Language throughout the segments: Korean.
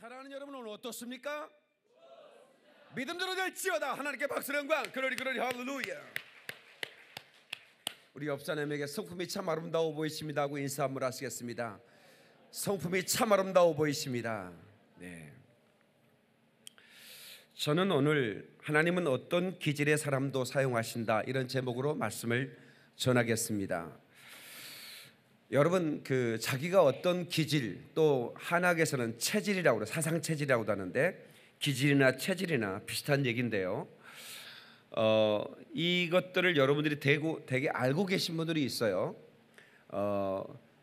사랑하는 여러분, 오늘 어떻습니까? 믿음대로 될지어다. 하나님께 박수와 영광. 그러리 할렐루야. 우리 옆 사람에게 성품이 참 아름다워 보이십니다 하고 인사 한번 하시겠습니다. 성품이 참 아름다워 보이십니다. 네. 저는 오늘 하나님은 어떤 기질의 사람도 사용하신다, 이런 제목으로 말씀을 전하겠습니다. 여러분, 자기가 어떤 기질, 또 한학에서는 체질이라고 그래요. 사상 체질이라고도 하는데 기질이나 체질이나 비슷한 얘기인데요. 이것들을 여러분들이 되게 알고 계신 분들이 있어요.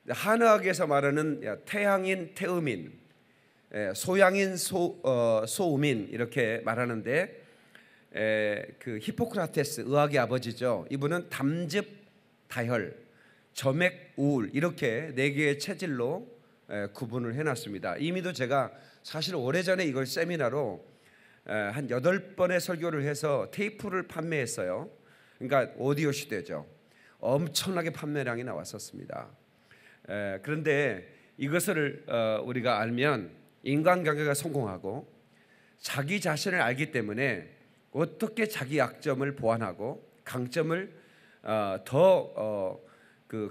한의학에서 말하는 태양인 태음인, 소양인 소음인, 이렇게 말하는데 그 히포크라테스, 의학의 아버지죠. 이분은 담즙, 다혈, 점액, 우울, 이렇게 네 개의 체질로 구분을 해놨습니다. 이미도 제가 사실 오래전에 이걸 세미나로 한 8번의 설교를 해서 테이프를 판매했어요. 그러니까 오디오 시대죠. 엄청나게 판매량이 나왔었습니다. 그런데 이것을 우리가 알면 인간관계가 성공하고 자기 자신을 알기 때문에 어떻게 자기 약점을 보완하고 강점을 더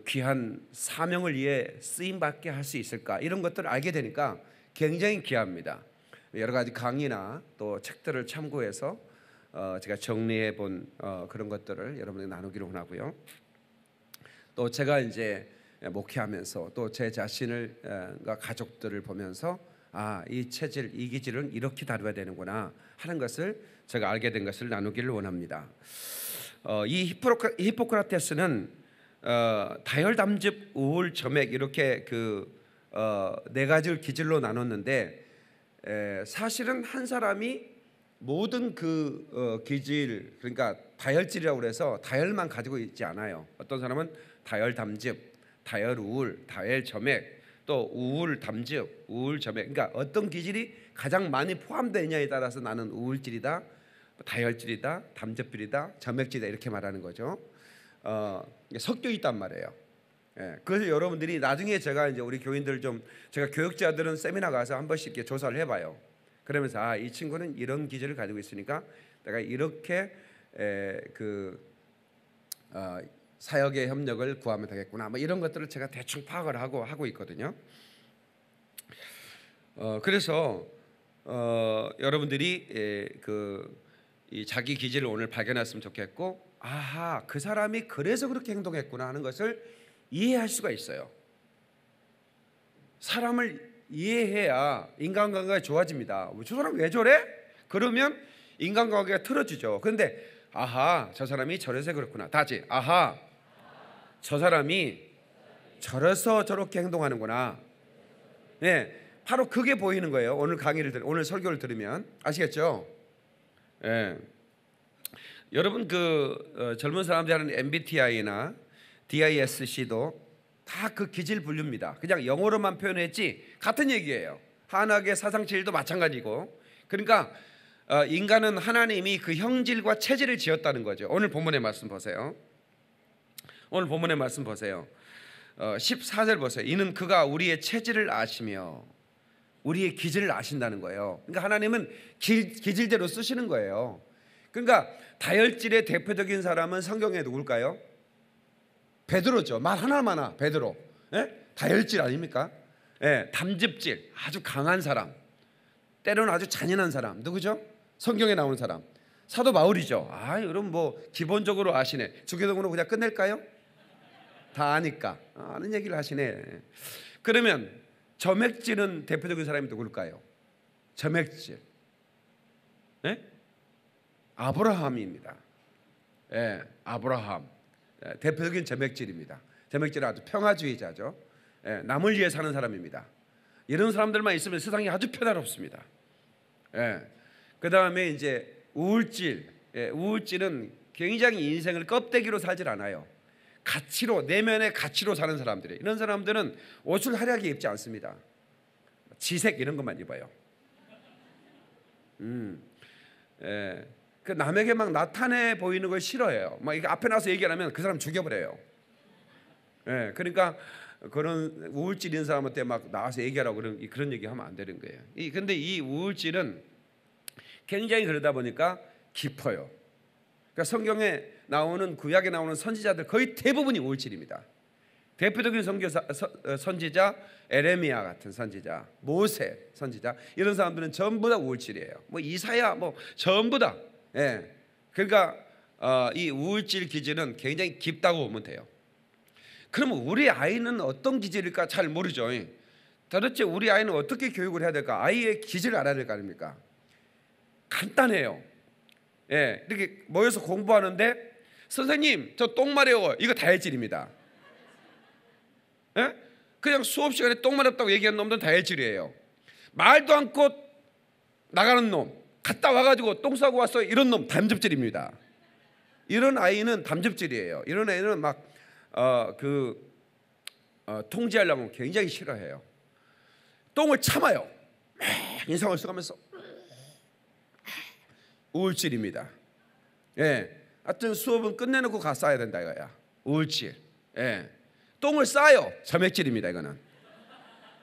귀한 사명을 위해 쓰임받게 할 수 있을까, 이런 것들을 알게 되니까 굉장히 귀합니다. 여러 가지 강의나 또 책들을 참고해서 제가 정리해 본 그런 것들을 여러분에게 나누기를 원하고요. 또 제가 이제 목회하면서 또 제 자신을 가족들을 보면서 이 체질, 이 기질은 이렇게 다뤄야 되는구나 하는 것을 제가 알게 된 것을 나누기를 원합니다. 이 히포크라테스는 다혈, 담즙, 우울, 점액, 이렇게 네 가지 기질로 나눴는데 사실은 한 사람이 모든 기질, 그러니까 다혈질이라고 해서 다혈만 가지고 있지 않아요. 어떤 사람은 다혈 담즙, 다혈 우울, 다혈 점액, 또 우울 담즙, 우울 점액, 그러니까 어떤 기질이 가장 많이 포함되느냐에 따라서 나는 우울질이다, 다혈질이다, 담즙질이다, 점액질이다, 이렇게 말하는 거죠. 섞여 있단 말이에요. 그래서 여러분들이 나중에 제가 이제 우리 교인들 제가 교육자들은 세미나 가서 한 번씩 이렇게 조사를 해봐요. 그러면서 이 친구는 이런 기질을 가지고 있으니까 내가 이렇게 사역의 협력을 구하면 되겠구나, 뭐 이런 것들을 제가 대충 파악을 하고 있거든요. 그래서 여러분들이 이 자기 기질을 오늘 발견했으면 좋겠고, 그 사람이 그래서 그렇게 행동했구나 하는 것을 이해할 수가 있어요. 사람을 이해해야 인간관계가 좋아집니다. 저 사람 왜 저래? 그러면 인간관계가 틀어지죠. 그런데 저 사람이 저래서 그렇구나. 다시 저 사람이 저래서 저렇게 행동하는구나. 네, 바로 그게 보이는 거예요. 오늘 설교를 들으면 아시겠죠? 네. 여러분, 젊은 사람들이 하는 MBTI나 DISC도 다 그 기질 분류입니다. 그냥 영어로만 표현했지 같은 얘기예요. 한학의 사상체질도 마찬가지고. 그러니까 인간은 하나님이 그 형질과 체질을 지었다는 거죠. 오늘 본문의 말씀 보세요. 14절 보세요. 이는 그가 우리의 체질을 아시며 우리의 기질을 아신다는 거예요. 그러니까 하나님은 기질대로 쓰시는 거예요. 그러니까 다혈질의 대표적인 사람은 성경에 누굴까요? 베드로죠. 말 하나만 베드로. 다혈질 아닙니까? 담즙질, 아주 강한 사람, 때로는 아주 잔인한 사람, 누구죠? 성경에 나오는 사람, 사도 바울이죠. 여러분 뭐 기본적으로 아시네. 주기도문으로 그냥 끝낼까요? 다 아니까 아는 얘기를 하시네. 그러면 점액질은 대표적인 사람이 누굴까요? 점액질, 아브라함입니다. 아브라함 대표적인 점액질입니다. 점액질은 아주 평화주의자죠. 남을 위해 사는 사람입니다. 이런 사람들만 있으면 세상이 아주 평화롭습니다. 그 다음에 이제 우울질. 우울질은 굉장히 인생을 껍데기로 살질 않아요. 가치로, 내면의 가치로 사는 사람들이. 이런 사람들은 옷을 화려하게 입지 않습니다. 지색 이런 것만 입어요. 그 남에게 막 나타내 보이는 걸 싫어해요. 막 이게 앞에 나서 얘기하면 그 사람 죽여버려요. 그러니까 그런 우울증 있는 사람한테 막 나와서 얘기하라고 그런 얘기하면 안 되는 거예요. 근데 이 우울증은 굉장히 그러다 보니까 깊어요. 그러니까 성경에 나오는 구약에 나오는 선지자들 거의 대부분이 우울증입니다. 대표적인 선지자 에레미야 같은 선지자, 모세 선지자, 이런 사람들은 전부 다 우울증이에요. 뭐 이사야 뭐 전부 다. 예. 그러니까 이 우울증 기질은 굉장히 깊다고 보면 돼요. 그러면 우리 아이는 어떤 기질일까 잘 모르죠. 도대체 우리 아이는 어떻게 교육을 해야 될까? 아이의 기질을 알아야 될 거 아닙니까? 간단해요. 예, 이렇게 모여서 공부하는데 선생님 저 똥 마려워, 이거 다혈질입니다. 예? 그냥 수업 시간에 똥 마렵다고 얘기하는 놈들은 다혈질이에요. 말도 않고 나가는 놈, 갔다 와가지고 똥 싸고 왔어, 이런 놈 담즙질입니다. 이런 아이는 담즙질이에요. 이런 아이는 막 통제하려면 굉장히 싫어해요. 똥을 참아요. 인상을 써가면서 우울질입니다. 예, 하여튼 수업은 끝내놓고 가 싸야 된다 이거야. 우울질. 예, 똥을 싸요. 점액질입니다. 이거는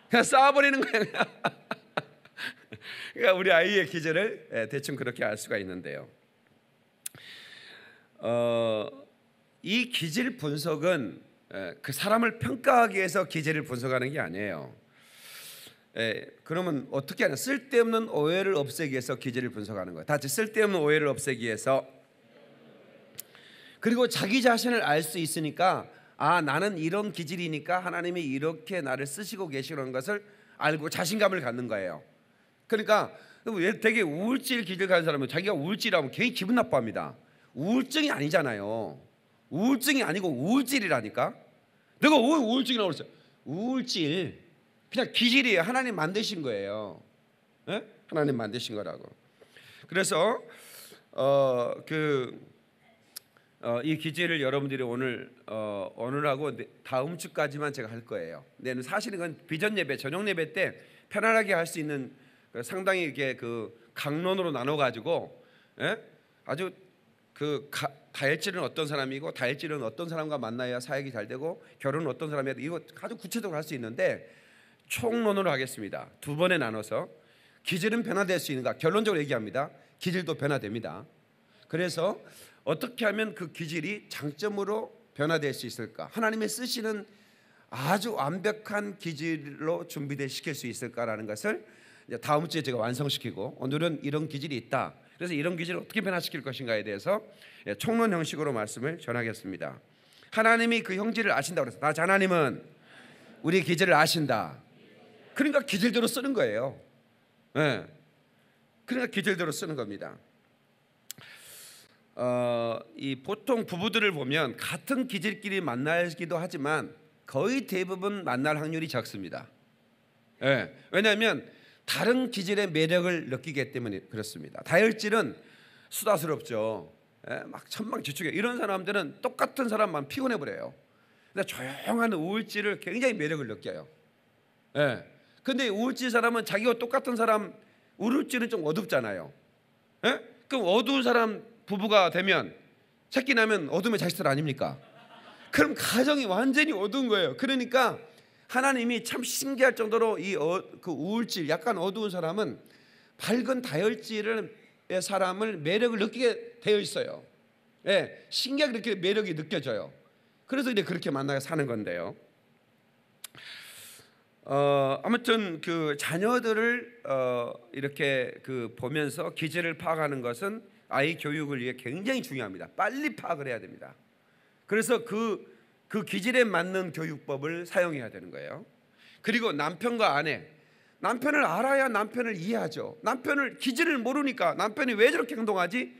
그냥 쌓아버리는 거예요. 그러니까 우리 아이의 기질을 대충 그렇게 알 수가 있는데요. 이 기질 분석은 그 사람을 평가하기 위해서 기질을 분석하는 게 아니에요. 그러면 어떻게 하냐? 쓸데없는 오해를 없애기 위해서 기질을 분석하는 거예요. 다 같이 쓸데없는 오해를 없애기 위해서. 그리고 자기 자신을 알 수 있으니까 나는 이런 기질이니까 하나님이 이렇게 나를 쓰시고 계시는 것을 알고 자신감을 갖는 거예요. 그러니까 되게 우울질 기질 가진 사람은 자기가 우울질하면 괜히 기분 나빠합니다. 우울증이 아니잖아요. 우울증이 아니고 우울질이라니까. 내가 왜 우울증이라고 그랬어요? 우울질 그냥 기질이에요. 하나님 만드신 거예요. 네? 하나님 만드신 거라고. 그래서 이 기질을 여러분들이 오늘하고 다음 주까지만 제가 할 거예요. 근데 사실은 그건 비전 예배, 저녁 예배 때 편안하게 할 수 있는 상당히 이게 강론으로 나눠 가지고 아주 다혈질은 어떤 사람이고 다혈질은 어떤 사람과 만나야 사역이 잘 되고 결혼은 어떤 사람이 해야 돼, 이거 아주 구체적으로 할 수 있는데 총론으로 하겠습니다. 두 번에 나눠서 기질은 변화될 수 있는가? 결론적으로 얘기합니다. 기질도 변화됩니다. 그래서 어떻게 하면 그 기질이 장점으로 변화될 수 있을까? 하나님의 쓰시는 아주 완벽한 기질로 준비시킬 수 있을까라는 것을 이제 다음 주에 제가 완성시키고, 오늘은 이런 기질이 있다. 그래서 이런 기질을 어떻게 변화시킬 것인가에 대해서 총론 형식으로 말씀을 전하겠습니다. 하나님이 그 형질을 아신다고 그랬어요. 하나님은 우리 기질을 아신다. 그러니까 기질대로 쓰는 거예요. 네. 그러니까 기질대로 쓰는 겁니다. 이 보통 부부들을 보면 같은 기질끼리 만나기도 하지만 거의 대부분 만날 확률이 적습니다. 네. 왜냐하면 다른 기질의 매력을 느끼기 때문에 그렇습니다. 다혈질은 수다스럽죠. 막 천방지축해. 이런 사람들은 똑같은 사람만 피곤해 버려요. 근데 조용한 우울질을 굉장히 매력을 느껴요. 근데 우울질 사람은 자기와 똑같은 사람, 우울질은 좀 어둡잖아요. 그럼 어두운 사람 부부가 되면 새끼 나면 어둠의 자식들 아닙니까? 그럼 가정이 완전히 어두운 거예요. 그러니까 하나님이 참 신기할 정도로 그 우울질, 약간 어두운 사람은 밝은 다혈질의 사람을 매력을 느끼게 되어 있어요. 신기하게 그렇게 매력이 느껴져요. 그래서 이제 그렇게 만나서 사는 건데요. 아무튼 그 자녀들을 이렇게 보면서 기질을 파악하는 것은 아이 교육을 위해 굉장히 중요합니다. 빨리 파악을 해야 됩니다. 그래서 그 기질에 맞는 교육법을 사용해야 되는 거예요. 그리고 남편과 아내, 남편을 알아야 남편을 이해하죠. 남편을 기질을 모르니까 남편이 왜 저렇게 행동하지?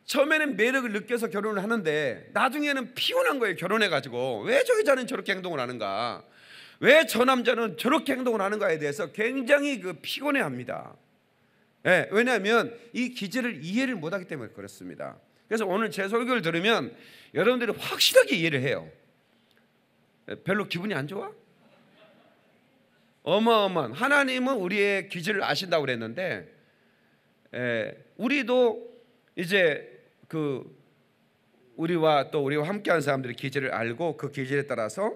처음에는 매력을 느껴서 결혼을 하는데 나중에는 피곤한 거예요. 결혼해가지고 왜 저 여자는 저렇게 행동을 하는가, 왜 저 남자는 저렇게 행동을 하는가에 대해서 굉장히 피곤해합니다. 왜냐하면 이 기질을 이해를 못하기 때문에 그렇습니다. 그래서 오늘 제 설교를 들으면 여러분들이 확실하게 이해를 해요. 별로 기분이 안 좋아? 어마어마한 하나님은 우리의 기질을 아신다고 그랬는데, 우리도 이제 우리와 함께하는 사람들의 기질을 알고 그 기질에 따라서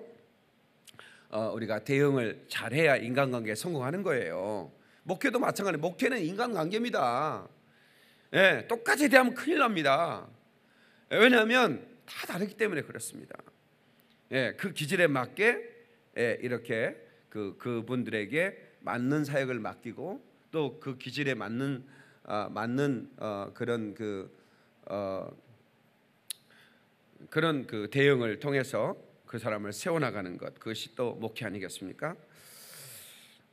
우리가 대응을 잘해야 인간관계에 성공하는 거예요. 목회도 마찬가지. 목회는 인간관계입니다. 예, 똑같이 대하면 큰일 납니다. 왜냐하면 다 다르기 때문에 그렇습니다. 예, 그 기질에 맞게 이렇게 그분들에게 맞는 사역을 맡기고 또 그 기질에 맞는 그런 그런 대응을 통해서 그 사람을 세워나가는 것, 그것이 또 목회 아니겠습니까?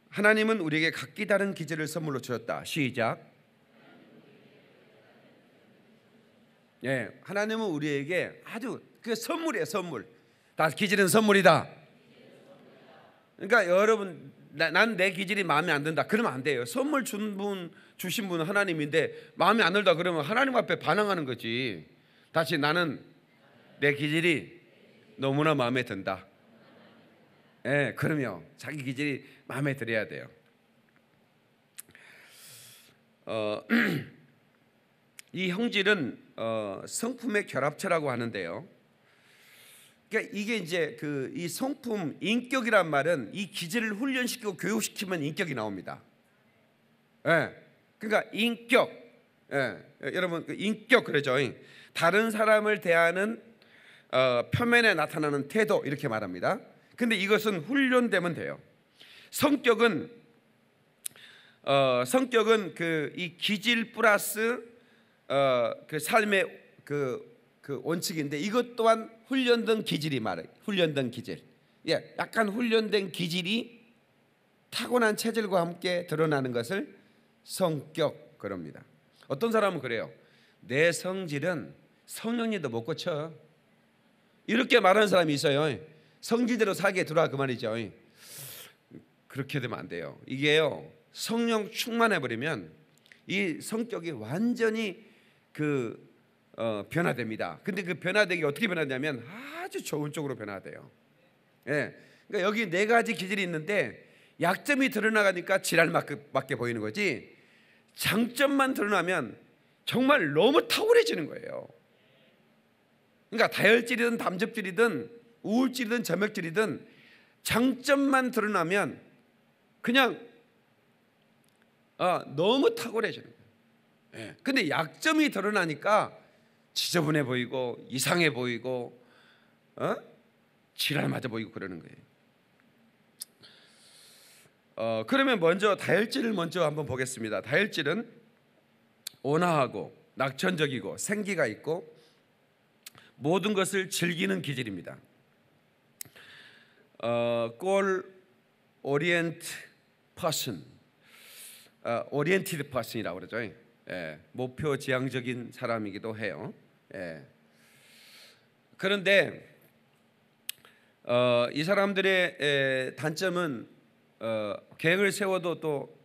하나님은 우리에게 각기 다른 기질을 선물로 주셨다. 시작. 예, 하나님은 우리에게 아주 그 선물이에요, 선물. 다 기질은 선물이다. 그러니까 여러분, 난 내 기질이 마음에 안 든다. 그러면 안 돼요. 선물 주신 분은 하나님인데 마음에 안 들다 그러면 하나님 앞에 반항하는 거지. 다시 나는 내 기질이 너무나 마음에 든다. 예, 그러면 자기 기질이 마음에 들어야 돼요. 이 형질은 성품의 결합체라고 하는데요. 그러니까 이게 이제 이 성품, 인격이란 말은 이 기질을 훈련시키고 교육시키면 인격이 나옵니다. 예, 그러니까 인격, 예, 여러분 인격 그러죠. 다른 사람을 대하는 표면에 나타나는 태도 이렇게 말합니다. 근데 이것은 훈련되면 돼요. 성격은 이 기질 플러스 그 삶의 그 원칙인데 이것 또한 훈련된 기질이 말해요. 훈련된 기질. 예, 약간 훈련된 기질이 타고난 체질과 함께 드러나는 것을 성격 그럽니다. 어떤 사람은 그래요. 내 성질은 성령님도 못 고쳐. 이렇게 말하는 사람이 있어요. 성질대로 살게 들어와 그 말이죠. 그렇게 되면 안 돼요. 이게요, 성령 충만해 버리면 이 성격이 완전히 변화됩니다. 근데 그 변화되기 어떻게 변화되냐면 아주 좋은 쪽으로 변화돼요. 예, 그러니까 여기 네 가지 기질이 있는데 약점이 드러나가니까 지랄맞게 보이는 거지, 장점만 드러나면 정말 너무 탁월해지는 거예요. 그러니까 다혈질이든 담즙질이든 우울질이든 점액질이든 장점만 드러나면 그냥 너무 탁월해지는 거예요. 예. 근데 약점이 드러나니까 지저분해 보이고 이상해 보이고 지랄 맞아 보이고 그러는 거예요. 그러면 먼저 다혈질을 먼저 한번 보겠습니다. 다혈질은 온화하고 낙천적이고 생기가 있고 모든 것을 즐기는 기질입니다. 골 오리엔트 퍼슨, 오리엔티드 퍼슨이라고 그러죠. 예, 목표 지향적인 사람이기도 해요. 예. 그런데 이 사람들의 단점은 계획을 세워도 또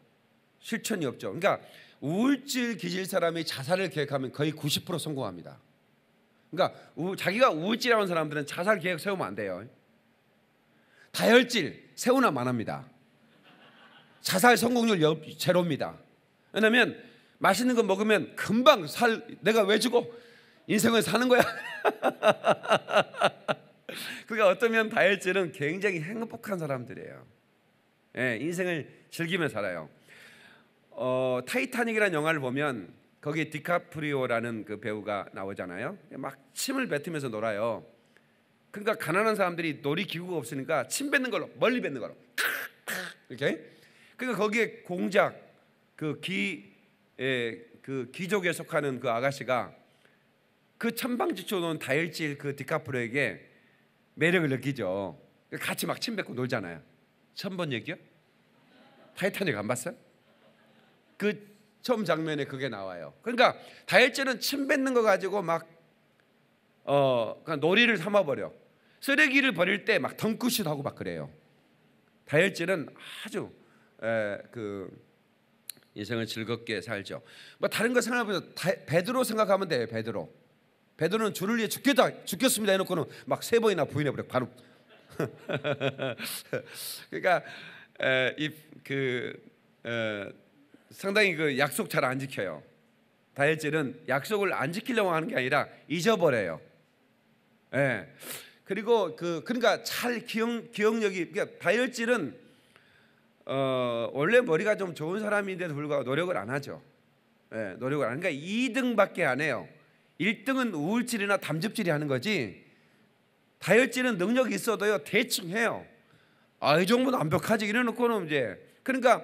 실천이 없죠. 그러니까 우울질 기질 사람이 자살을 계획하면 거의 90% 성공합니다. 그러니까 자기가 우울질하는 사람들은 자살 계획 세우면 안 돼요. 다혈질 세우나 마납니다. 자살 성공률 제로입니다. 왜냐하면 맛있는 거 먹으면 금방 내가 왜 죽어? 인생을 사는 거야. 그러니까 어쩌면 다혈질은 굉장히 행복한 사람들이에요. 예, 인생을 즐기며 살아요. 타이타닉이라는 영화를 보면 거기에 디카프리오라는 그 배우가 나오잖아요. 막 침을 뱉으면서 놀아요. 그러니까 가난한 사람들이 놀이기구가 없으니까 침 뱉는 걸로, 멀리 뱉는 걸로 이렇게. 그러니까 거기에 공작 그 귀족에 속하는 그 아가씨가 그 천방지축 노는 다혈질 그 디카프리오에게 매력을 느끼죠. 같이 막 침 뱉고 놀잖아요. 처음 본 얘기요? 타이타닉 안 봤어요? 그 처음 장면에 그게 나와요. 그러니까 다혈질은 침 뱉는 거 가지고 막 그냥 놀이를 삼아버려. 쓰레기를 버릴 때 막 덩크슛 하고 막 그래요. 다혈질은 아주 인생을 즐겁게 살죠. 뭐 다른 거 생각하면 베드로 생각하면 돼요. 베드로는 주를 위해 죽겠습니다 해놓고는 막 3번이나 부인해버려 바로. 그러니까 상당히 그 약속 잘 안 지켜요. 다혈질은 약속을 안 지키려고 하는 게 아니라 잊어버려요. 예. 그리고 그러니까 잘 기억력이, 그러니까 다혈질은 원래 머리가 좀 좋은 사람인데도 불구하고 노력을 안 하죠. 예, 노력을 안. 그러니까 2등밖에 안 해요. 1등은 우울질이나 담즙질이 하는 거지. 다혈질은 능력이 있어도요 대충 해요. 이 정도는 완벽하지 이래놓고는 이제 그러니까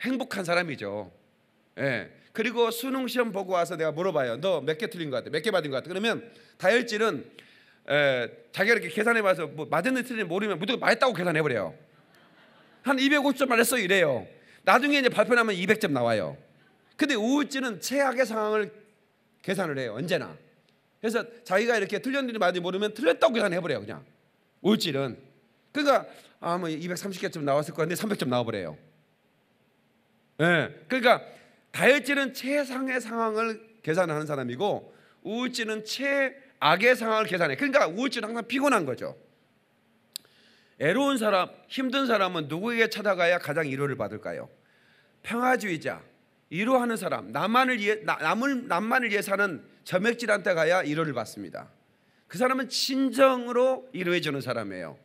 행복한 사람이죠. 예. 그리고 수능 시험 보고 와서 내가 물어봐요. 너 몇 개 틀린 것 같아? 몇 개 받은 것 같아? 그러면 다혈질은 자기가 이렇게 계산해봐서 뭐 맞았는지 틀린지 모르면 무조건 맞았다고 계산해버려요. 한 250점 맞았어 이래요. 나중에 이제 발표 나면 200점 나와요. 근데 우울증은 최악의 상황을 계산을 해요. 언제나. 그래서 자기가 이렇게 틀렸는지 맞는지 모르면 틀렸다고 계산해버려요. 그냥 우울증은. 그러니까 뭐 230개점 나왔을 거 같은데 300점 나와버려요. 예. 그러니까 다혈질은 최상의 상황을 계산하는 사람이고 우울증은 최악의 상황을 계산해. 그러니까 우울증은 항상 피곤한 거죠. 애로운 사람, 힘든 사람은 누구에게 찾아가야 가장 위로를 받을까요? 평화주의자, 위로하는 사람, 남만을 위해 사는 점액질한테 가야 위로를 받습니다. 그 사람은 진정으로 위로해 주는 사람이에요.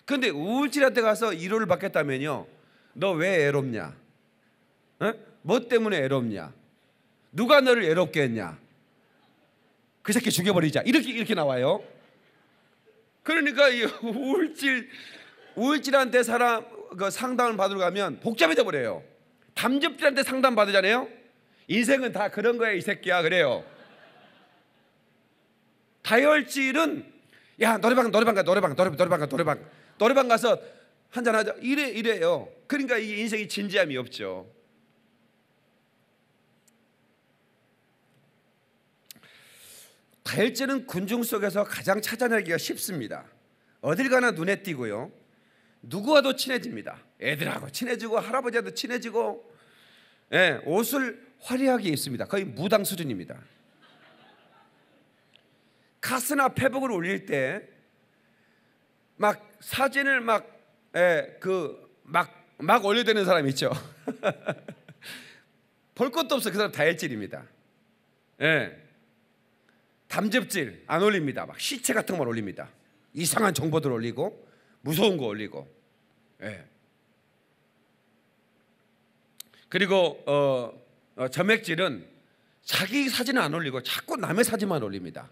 그런데 우울질한테 가서 위로를 받겠다면요, 너 왜 애롭냐? 뭐 때문에 애롭냐? 누가 너를 애롭게 했냐? 그 새끼 죽여버리자. 이렇게 나와요. 그러니까 이 우울질한테 상담을 받으러 가면 복잡해져 버려요. 담즙질한테 상담 받으잖아요. 인생은 다 그런 거야 이 새끼야 그래요. 다혈질은 야 노래방 가서 한잔 하자 이래요. 그러니까 이 인생이 진지함이 없죠. 다혈질은 군중 속에서 가장 찾아내기가 쉽습니다. 어딜 가나 눈에 띄고요. 누구와도 친해집니다. 애들하고 친해지고 할아버지와도 친해지고, 예, 옷을 화려하게 입습니다. 거의 무당 수준입니다. 가스나 페북을 올릴 때 막 사진을 막 올려대는 사람 있죠. 볼 것도 없어. 그 사람 다혈질입니다. 예. 담즙질 안 올립니다. 막 시체 같은 걸 올립니다. 이상한 정보들 올리고 무서운 거 올리고. 예. 그리고 점액질은 자기 사진은 안 올리고 자꾸 남의 사진만 올립니다.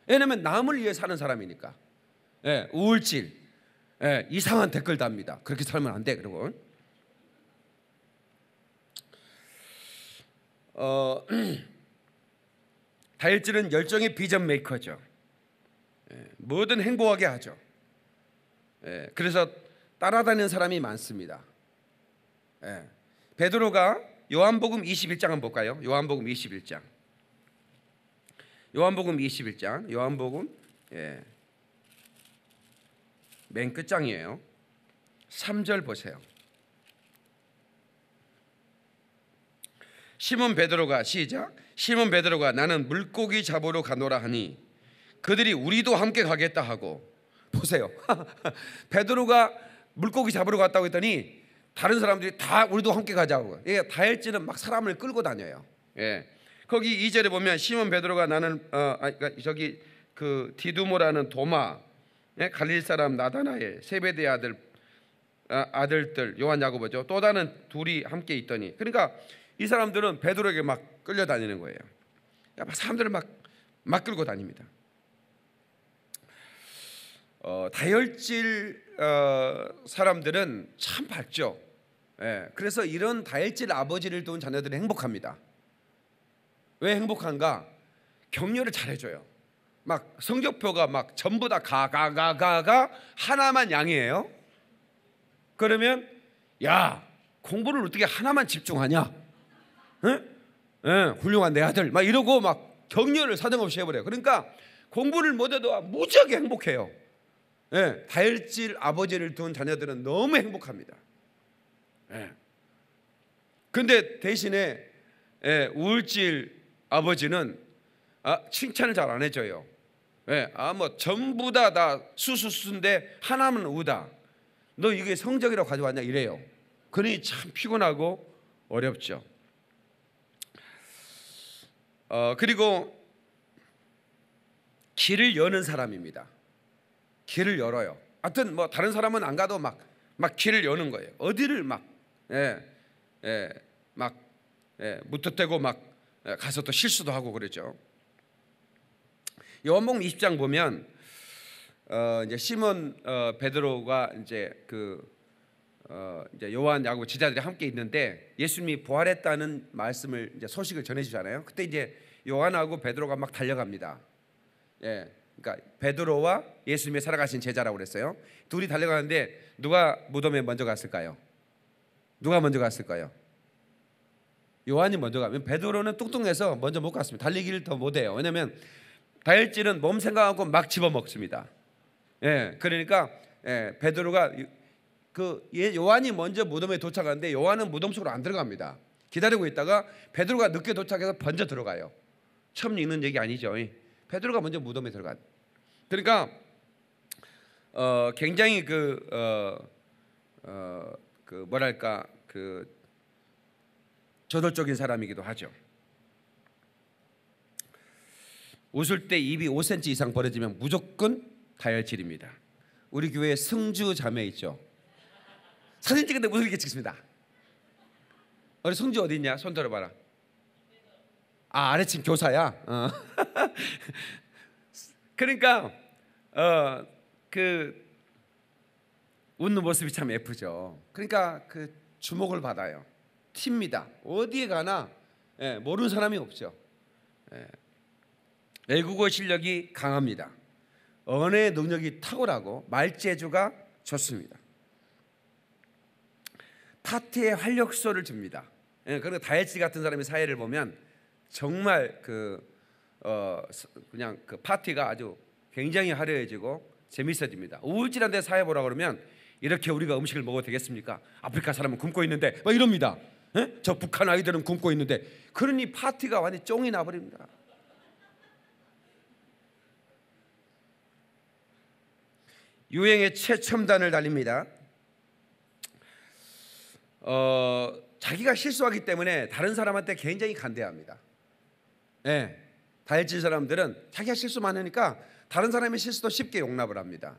왜냐하면 남을 위해 사는 사람이니까. 예, 우울질, 예, 이상한 댓글 답니다. 그렇게 살면 안 돼. 그리고 다혈질은 열정의 비전 메이커죠. 예, 뭐든 행복하게 하죠. 예, 그래서 따라다니는 사람이 많습니다. 예, 베드로가 요한복음 21장 한번 볼까요? 요한복음 21장. 요한복음 맨 끝장이에요. 3절 보세요. 시몬 베드로가 시작. 시몬 베드로가 나는 물고기 잡으러 가노라 하니 그들이 우리도 함께 가겠다 하고. 보세요. 베드로가 물고기 잡으러 갔다고 했더니 다른 사람들이 다 우리도 함께 가자고. 예, 다혈질은 막 사람을 끌고 다녀요. 예. 거기 2절에 보면 시몬 베드로가 나는 디두모라는 도마, 예? 갈릴 사람 나다나엘, 세베대의 아들들 요한 야고보죠. 또 다른 둘이 함께 있더니. 그러니까 이 사람들은 베드로에게 막 끌려다니는 거예요. 사람들을 막 끌고 다닙니다. 다혈질 사람들은 참 밝죠. 예, 그래서 이런 다혈질 아버지를 둔 자녀들은 행복합니다. 왜 행복한가? 격려를 잘해줘요. 막 성적표가 막 전부 다 가 하나만 양이에요. 그러면 야 공부를 어떻게 하나만 집중하냐? 훌륭한 내 아들 막 이러고 막 격려를 사정없이 해버려요. 그러니까 공부를 못해도 무지하게 행복해요. 예, 다혈질 아버지를 둔 자녀들은 너무 행복합니다. 그런데 대신에 우울질 아버지는 칭찬을 잘 안 해줘요. 뭐 전부 다 수수수인데 하나는 우다. 너 이게 성적이라고 가져왔냐 이래요. 그러니 참 피곤하고 어렵죠. 그리고 길을 여는 사람입니다. 길을 열어요. 하여튼 뭐 다른 사람은 안 가도 막 길을 여는 거예요. 어디를 막 무턱대고 막 가서 또 실수도 하고 그러죠. 요한복음 20장 보면 이제 시몬 베드로가 이제 이제 요한 야고보 제자들이 함께 있는데 예수님이 부활했다는 말씀을 이제 소식을 전해주잖아요. 그때 이제 요한하고 베드로가 막 달려갑니다. 그러니까 베드로와 예수님의 살아가신 제자라고 그랬어요. 둘이 달려가는데 누가 무덤에 먼저 갔을까요? 누가 먼저 갔을까요? 요한이 먼저 가면 베드로는 뚱뚱해서 먼저 못 갔습니다. 달리기를 더 못해요. 왜냐하면 다혈질은 몸 생각하고 막 집어먹습니다. 그러니까 베드로가 요한이 먼저 무덤에 도착하는데 요한은 무덤 속으로 안 들어갑니다. 기다리고 있다가 베드로가 늦게 도착해서 먼저 들어가요. 처음 읽는 얘기 아니죠. 베드로가 먼저 무덤에 들어가. 그러니까 굉장히 뭐랄까 저돌적인 사람이기도 하죠. 웃을 때 입이 5cm 이상 벌어지면 무조건 다혈질입니다. 우리 교회에 승주 자매 있죠. 사진 찍는데 무슨 이렇게 찍습니다. 우리 승주 어디 있냐? 손 들어봐라. 아래층 교사야. 그러니까 웃는 모습이 참 예쁘죠. 그러니까 주목을 받아요. 튑니다. 어디에 가나 모르는 사람이 없죠. 외국어 실력이 강합니다. 언어의 능력이 탁월하고 말재주가 좋습니다. 파티에 활력소를 줍니다. 그리고 다혜씨 같은 사람의 사회를 보면 정말 그냥 파티가 아주 굉장히 화려해지고 재밌어집니다. 우울질한데 사회 보라 그러면 이렇게 우리가 음식을 먹어도 되겠습니까? 아프리카 사람은 굶고 있는데 막 이럽니다. 저 북한 아이들은 굶고 있는데 그러니 파티가 완전히 쫑이 나버립니다. 유행의 최첨단을 달립니다. 자기가 실수하기 때문에 다른 사람한테 굉장히 간대합니다. 다혈질 사람들은 자기가 실수 많으니까 다른 사람의 실수도 쉽게 용납을 합니다.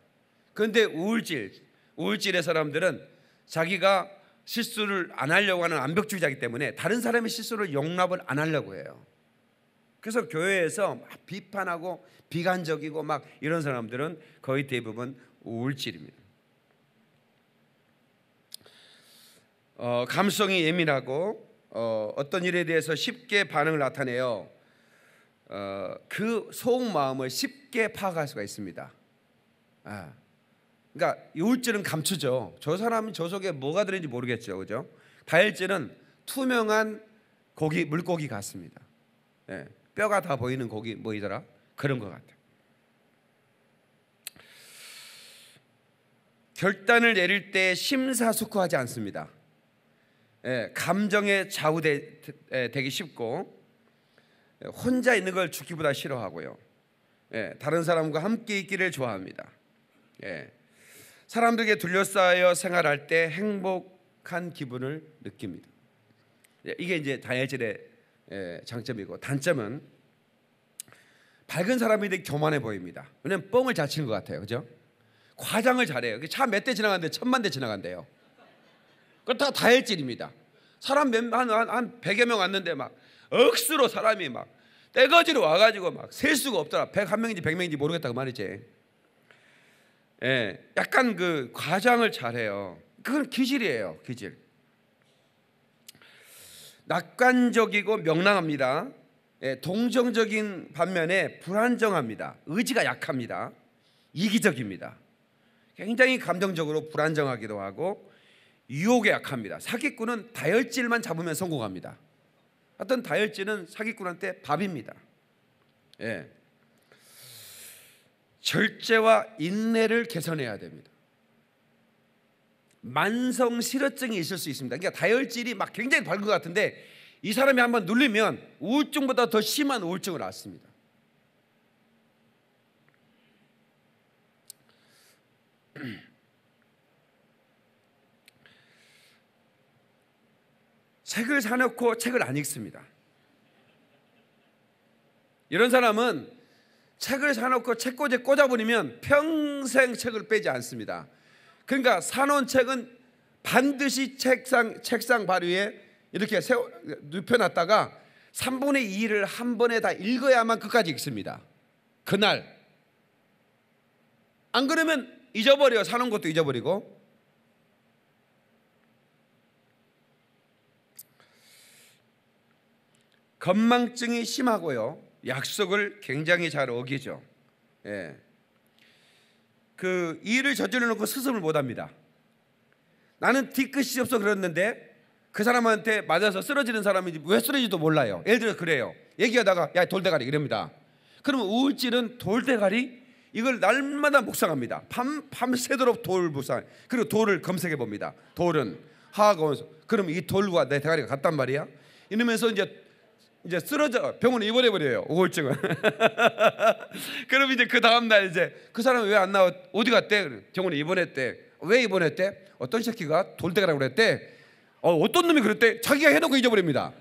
그런데 우울질의 사람들은 자기가 실수를 안 하려고 하는 완벽주의자이기 때문에 다른 사람의 실수를 용납을 안 하려고 해요. 그래서 교회에서 막 비판하고 비관적이고 막 이런 사람들은 거의 대부분 우울질입니다. 감성이 예민하고 어떤 일에 대해서 쉽게 반응을 나타내요. 그 속마음을 쉽게 파악할 수가 있습니다. 그러니까 우울증은 감추죠. 저 사람이 저 속에 뭐가 들어있는지 모르겠죠, 그죠? 다혈질은 투명한 물고기 같습니다. 뼈가 다 보이는 고기 뭐이더라? 그런 것 같아요. 결단을 내릴 때 심사숙고하지 않습니다. 감정에 좌우되기 쉽고 혼자 있는 걸 죽기보다 싫어하고요. 다른 사람과 함께 있기를 좋아합니다. 사람들에게 둘러싸여 생활할 때 행복한 기분을 느낍니다. 이게 이제 다혈질의 장점이고, 단점은 밝은 사람이 되게 교만해 보입니다. 왜냐면 뻥을 잘 치는 것 같아요, 그죠? 과장을 잘해요. 차 몇 대 지나가는데 1000만 대 지나간대요. 그거 다 다혈질입니다. 사람 한 100여 명 왔는데 막 억수로 사람이 막 떼거지로 와가지고 막 셀 수가 없더라. 101명인지 100명인지 모르겠다 그 말이지. 약간 과장을 잘해요. 그건 기질이에요, 기질. 낙관적이고 명랑합니다. 동정적인 반면에 불안정합니다. 의지가 약합니다. 이기적입니다. 굉장히 감정적으로 불안정하기도 하고 유혹에 약합니다. 사기꾼은 다혈질만 잡으면 성공합니다. 어떤 다혈질은 사기꾼한테 밥입니다. 절제와 인내를 개선해야 됩니다. 만성 실어증이 있을 수 있습니다. 그러니까 다혈질이 막 굉장히 밝은 것 같은데 이 사람이 한번 눌리면 우울증보다 더 심한 우울증을 앓습니다. 책을 사놓고 책을 안 읽습니다. 이런 사람은 책을 사놓고 책꽂이에 꽂아버리면 평생 책을 빼지 않습니다. 그러니까 사놓은 책은 반드시 책상 발 위에 이렇게 눕혀놨다가 3분의 2를 한 번에 다 읽어야만 끝까지 읽습니다. 그날. 안 그러면 잊어버려요. 사놓은 것도 잊어버리고. 건망증이 심하고요. 약속을 굉장히 잘 어기죠. 예. 그 일을 저질러 놓고 스승을 못합니다. 나는 뒤끝이 없어 그랬는데 그 사람한테 맞아서 쓰러지는 사람이 왜 쓰러지지도 몰라요. 예를 들어 그래요. 얘기하다가 야 돌대가리 이럽니다. 그러면 우울증은 돌대가리 이걸 날마다 묵상합니다. 밤새도록 돌 묵상. 그리고 돌을 검색해 봅니다. 돌은 하하가 원소. 그러면 이 돌과 내 대가리가 같단 말이야. 이러면서 이제 쓰러져 병원에 입원해 버려요. 우울증은. 그럼 이제 그 다음 날 이제 그 사람이 왜 안 나와? 어디 갔대? 병원에 입원했대. 왜 입원했대? 어떤 새끼가 돌대가라고 그랬대. 어떤 놈이 그랬대? 자기가 해놓고 잊어버립니다.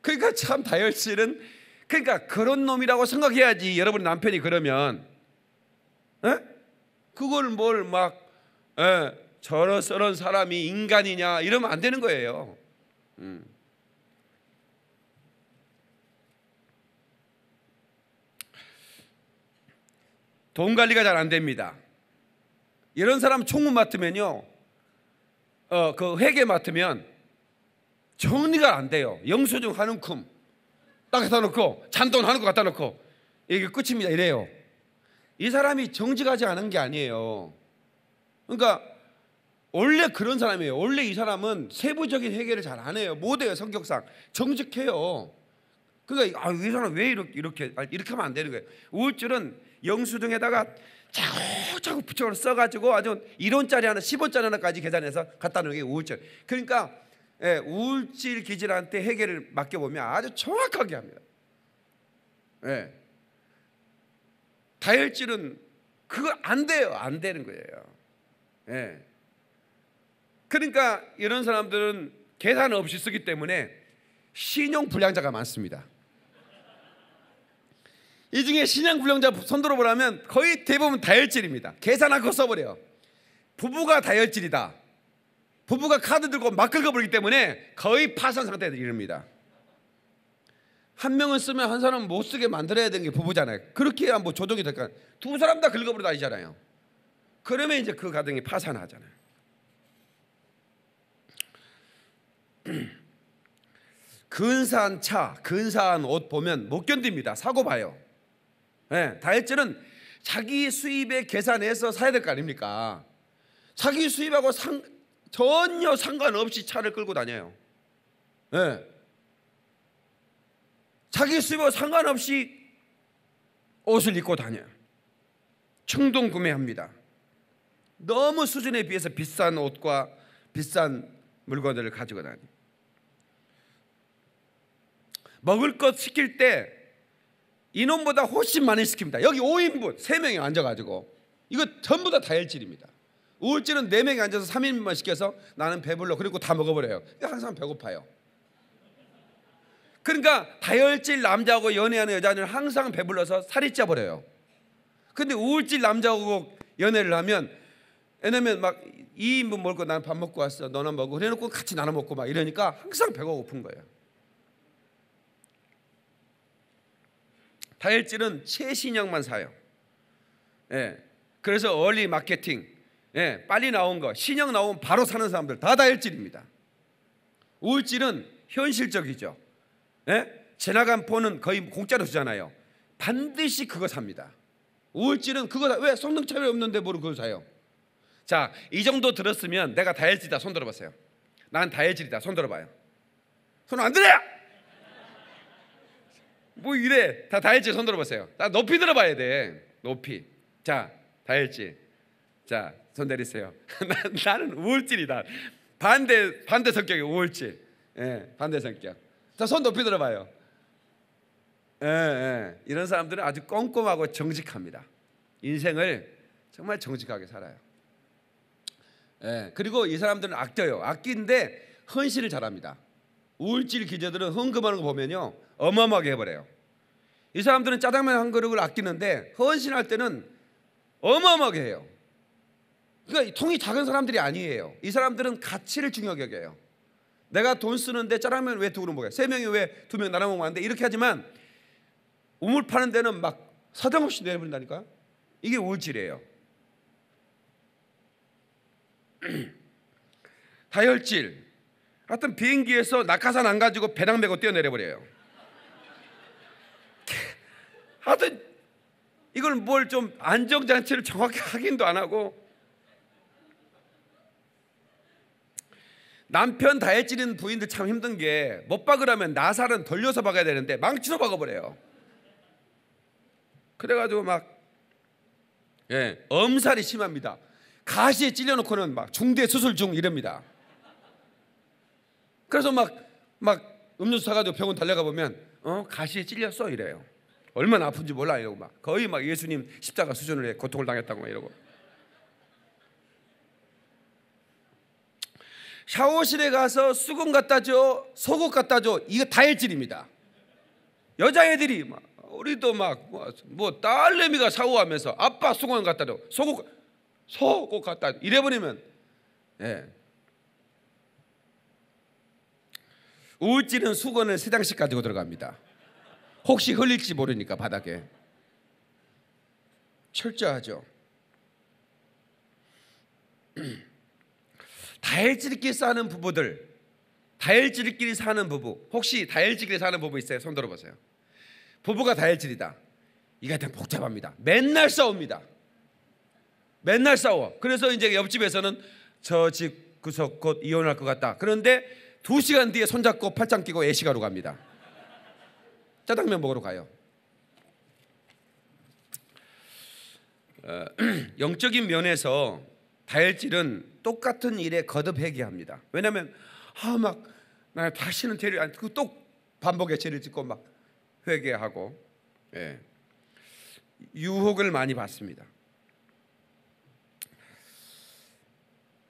그러니까 참 다혈질은 그러니까 그런 놈이라고 생각해야지. 여러분 남편이 그러면 그걸 뭘 막 저런 사람이 인간이냐 이러면 안 되는 거예요. 돈 관리가 잘 안 됩니다. 이런 사람 총무 맡으면요, 그 회계 맡으면 정리가 안 돼요. 영수증 한 움큼 딱 갖다 놓고 잔돈 하는 거 갖다 놓고 이게 끝입니다. 이래요. 이 사람이 정직하지 않은 게 아니에요. 그러니까 원래 그런 사람이에요. 원래 이 사람은 세부적인 회계를 잘 안 해요. 못해요. 성격상 정직해요. 그러니까 이 사람 왜 이렇게 하면 안 되는 거예요. 우울증은 영수증에다가 자꾸 붙여 써가지고 아주 1원짜리 하나 10원짜리 하나까지 계산해서 갖다 놓는 게 우울증. 그러니까 우울질 기질한테 회계를 맡겨보면 아주 정확하게 합니다. 다혈질은 그거 안 돼요. 안 되는 거예요. 그러니까 이런 사람들은 계산 없이 쓰기 때문에 신용불량자가 많습니다. 이 중에 신용불량자 손 들어보라면 거의 대부분 다혈질입니다. 계산하고 써버려요. 부부가 다혈질이다. 부부가 카드 들고 막 긁어버리기 때문에 거의 파산 상태에 이릅니다. 한 명은 쓰면 한 사람은 못 쓰게 만들어야 되는 게 부부잖아요. 그렇게 해야 뭐 조정이 될까? 두 사람 다 긁어버리고 다니잖아요. 그러면 이제 그 가정이 파산하잖아요. 근사한 차, 근사한 옷 보면 못 견딥니다. 사고 봐요. 다혈질은 자기 수입에 계산해서 사야 될 거 아닙니까? 자기 수입하고 전혀 상관없이 차를 끌고 다녀요. 자기 수입하고 상관없이 옷을 입고 다녀요. 충동 구매합니다. 너무 수준에 비해서 비싼 옷과 비싼 물건들을 가지고 다녀요. 먹을 것 시킬 때 인원보다 훨씬 많이 시킵니다. 여기 5인분 3명이 앉아가지고 이거 전부 다 다혈질입니다. 우울증은 4명이 앉아서 3인분만 시켜서 나는 배불러 그리고 다 먹어버려요. 항상 배고파요. 그러니까 다혈질 남자하고 연애하는 여자는 항상 배불러서 살이 쪄버려요. 근데 우울질 남자하고 연애를 하면 왜냐면 막 2인분 먹고 나는 밥 먹고 왔어 너는 먹고 그래놓고 같이 나눠 먹고 막 이러니까 항상 배가 고픈 거예요. 다혈질은 최신형만 사요. 그래서 얼리 마케팅, 빨리 나온 거, 신형 나오면 바로 사는 사람들 다 다혈질입니다. 우울질은 현실적이죠. 지나간 폰은 거의 공짜로 주잖아요. 반드시 그거 삽니다. 우울질은 그거 왜 성능 차별이 없는데 뭘 그걸 사요? 자, 이 정도 들었으면 내가 다혈질이다 손 들어보세요. 난 다혈질이다 손 들어봐요. 손 안 들어요. 뭐 이래 다 다혈질 손 들어보세요. 나 높이 들어봐야 돼. 높이. 자 다혈질. 자 손 내리세요. 나는 우울질이다. 반대 성격이 우울질. 반대 성격. 자 손 높이 들어봐요. 이런 사람들은 아주 꼼꼼하고 정직합니다. 인생을 정말 정직하게 살아요. 그리고 이 사람들은 아껴요. 아끼는데 헌신을 잘합니다. 우울질 기자들은 헌금하는 거 보면요 어마어마하게 해버려요. 이 사람들은 짜장면 한 그릇을 아끼는데 헌신할 때는 어마어마하게 해요. 그러니까 통이 작은 사람들이 아니에요. 이 사람들은 가치를 중요하게 여겨요. 내가 돈 쓰는데 짜장면 왜 두 그릇 먹어요? 세 명이 왜 두 명 나눠 먹으면 안 돼? 이렇게 하지만 우물 파는 데는 막 사정없이 내버린다니까. 이게 우울질이에요. 다혈질. 하여튼 비행기에서 낙하산 안 가지고 배낭 메고 뛰어내려버려요. 하여튼 이걸 뭘 좀 안정장치를 정확히 확인도 안 하고. 남편 다혈질인 부인들 참 힘든 게 못 박으려면 나살은 돌려서 박아야 되는데 망치로 박아버려요. 그래가지고 막 엄살이 심합니다. 가시에 찔려놓고는 막 중대 수술 중 이럽니다. 그래서 막 음료수 사가지고 병원 달려가 보면 가시에 찔렸어 이래요. 얼마나 아픈지 몰라 이러고 막 거의 막 예수님 십자가 수준으로 고통을 당했다고 막 이러고. 샤워실에 가서 수건 갖다 줘, 속옷 갖다 줘. 이거 다혈질입니다. 여자애들이 막 우리도 막 뭐 딸내미가 샤워하면서 아빠 수건 갖다 줘, 속옷 갖다 줘. 이래버리면 우울증은 수건을 3장씩 가지고 들어갑니다. 혹시 흘릴지 모르니까 바닥에. 철저하죠. 다혈질끼리 사는 부부들, 다혈질끼리 사는 부부, 혹시 다혈질끼리 사는 부부 있어요? 손 들어보세요. 부부가 다혈질이다. 이게 하여튼 복잡합니다. 맨날 싸웁니다. 맨날 싸워. 그래서 이제 옆집에서는 저 집 구석 곧 이혼할 것 같다. 그런데 2시간 뒤에 손잡고 팔짱 끼고 애시가로 갑니다. 짜장면 먹으러 가요. 영적인 면에서 다혈질은 똑같은 일에 거듭 회개합니다. 왜냐하면 막 나 다시는 죄를 안 짓고 또 반복의 죄를 짓고 막 회개하고 유혹을 많이 받습니다.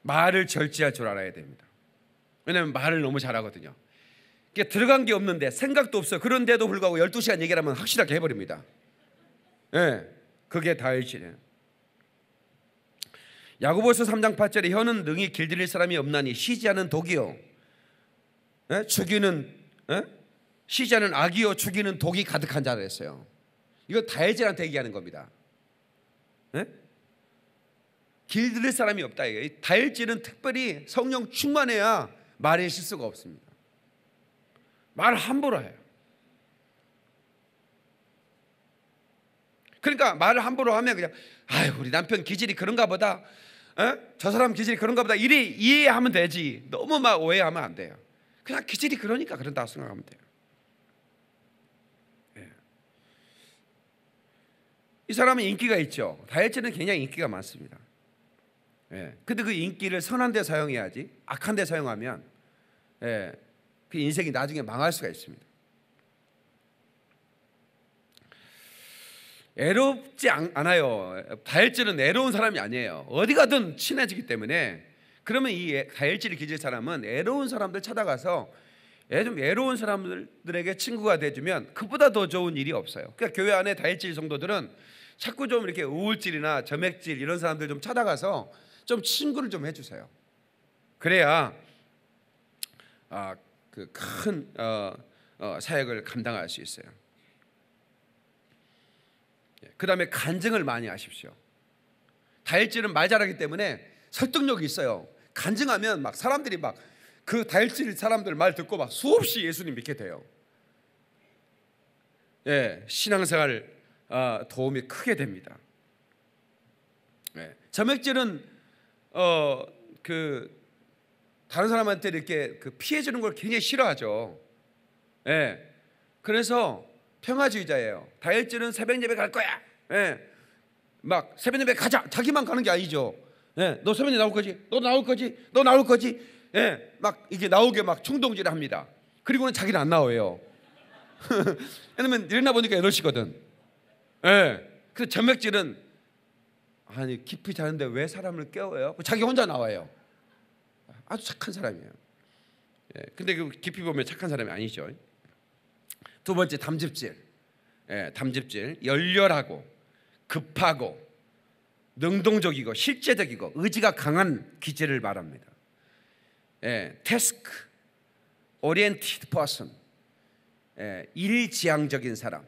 말을 절제할 줄 알아야 됩니다. 왜냐하면 말을 너무 잘하거든요. 들어간 게 없는데 생각도 없어요. 그런데도 불구하고 12시간 얘기를 하면 확실하게 해버립니다. 그게 다혈질이에요. 야고보서 3장 8절에 혀는 능히 길들일 사람이 없나니 쉬지 않은 독이요 죽이는 쉬지 않은 악이요 죽이는 독이 가득한 자라 했어요. 이거 다혈질한테 얘기하는 겁니다. 길들일 사람이 없다. 이게 다혈질은 특별히 성령 충만해야 말에 실수가 없습니다. 말을 함부로 해요. 그러니까 말을 함부로 하면 그냥 우리 남편 기질이 그런가 보다, 저 사람 기질이 그런가 보다 이래 이해하면 되지. 너무 막 오해하면 안 돼요. 그냥 기질이 그러니까 그런다고 생각하면 돼요. 이 사람은 인기가 있죠. 다혈질은 굉장히 인기가 많습니다. 근데 그 인기를 선한 데 사용해야지 악한 데 사용하면 그 인생이 나중에 망할 수가 있습니다. 애롭지 않아요. 다혈질은 애로운 사람이 아니에요. 어디 가든 친해지기 때문에. 그러면 이 다혈질이 기질 사람은 애로운 사람들 찾아가서 좀 애로운 사람들에게 친구가 돼주면 그보다 더 좋은 일이 없어요. 그러니까 교회 안에 다혈질 성도들은 자꾸 좀 이렇게 우울질이나 점액질 이런 사람들 좀 찾아가서 좀 친구를 좀 해주세요. 그래야 그 큰 사역을 감당할 수 있어요. 그 다음에 간증을 많이 하십시오. 다혈질은 말 잘하기 때문에 설득력이 있어요. 간증하면 막 사람들이 막 그 다혈질 사람들 말 듣고 막 수없이 예수님 믿게 돼요. 신앙생활 도움이 크게 됩니다. 점액질은 다른 사람한테 이렇게 피해 주는 걸 굉장히 싫어하죠. 그래서 평화주의자예요. 다혈질은 새벽 예배 갈 거야. 막 새벽 예배 가자. 자기만 가는 게 아니죠. 너 새벽 예배 나올 거지? 너 나올 거지? 너 나올 거지? 막 이게 나오게 막 충동질을 합니다. 그리고는 자기는 안 나와요. 왜냐면 일어나 보니까 8시거든. 그래서 점액질은 깊이 자는데 왜 사람을 깨워요? 자기 혼자 나와요. 아주 착한 사람이에요. 근데 그 깊이 보면 착한 사람이 아니죠. 두 번째 담즙질. 담즙질, 열렬하고 급하고 능동적이고 실제적이고 의지가 강한 기질을 말합니다. 태스크 오리엔티드 퍼슨, 일지향적인 사람,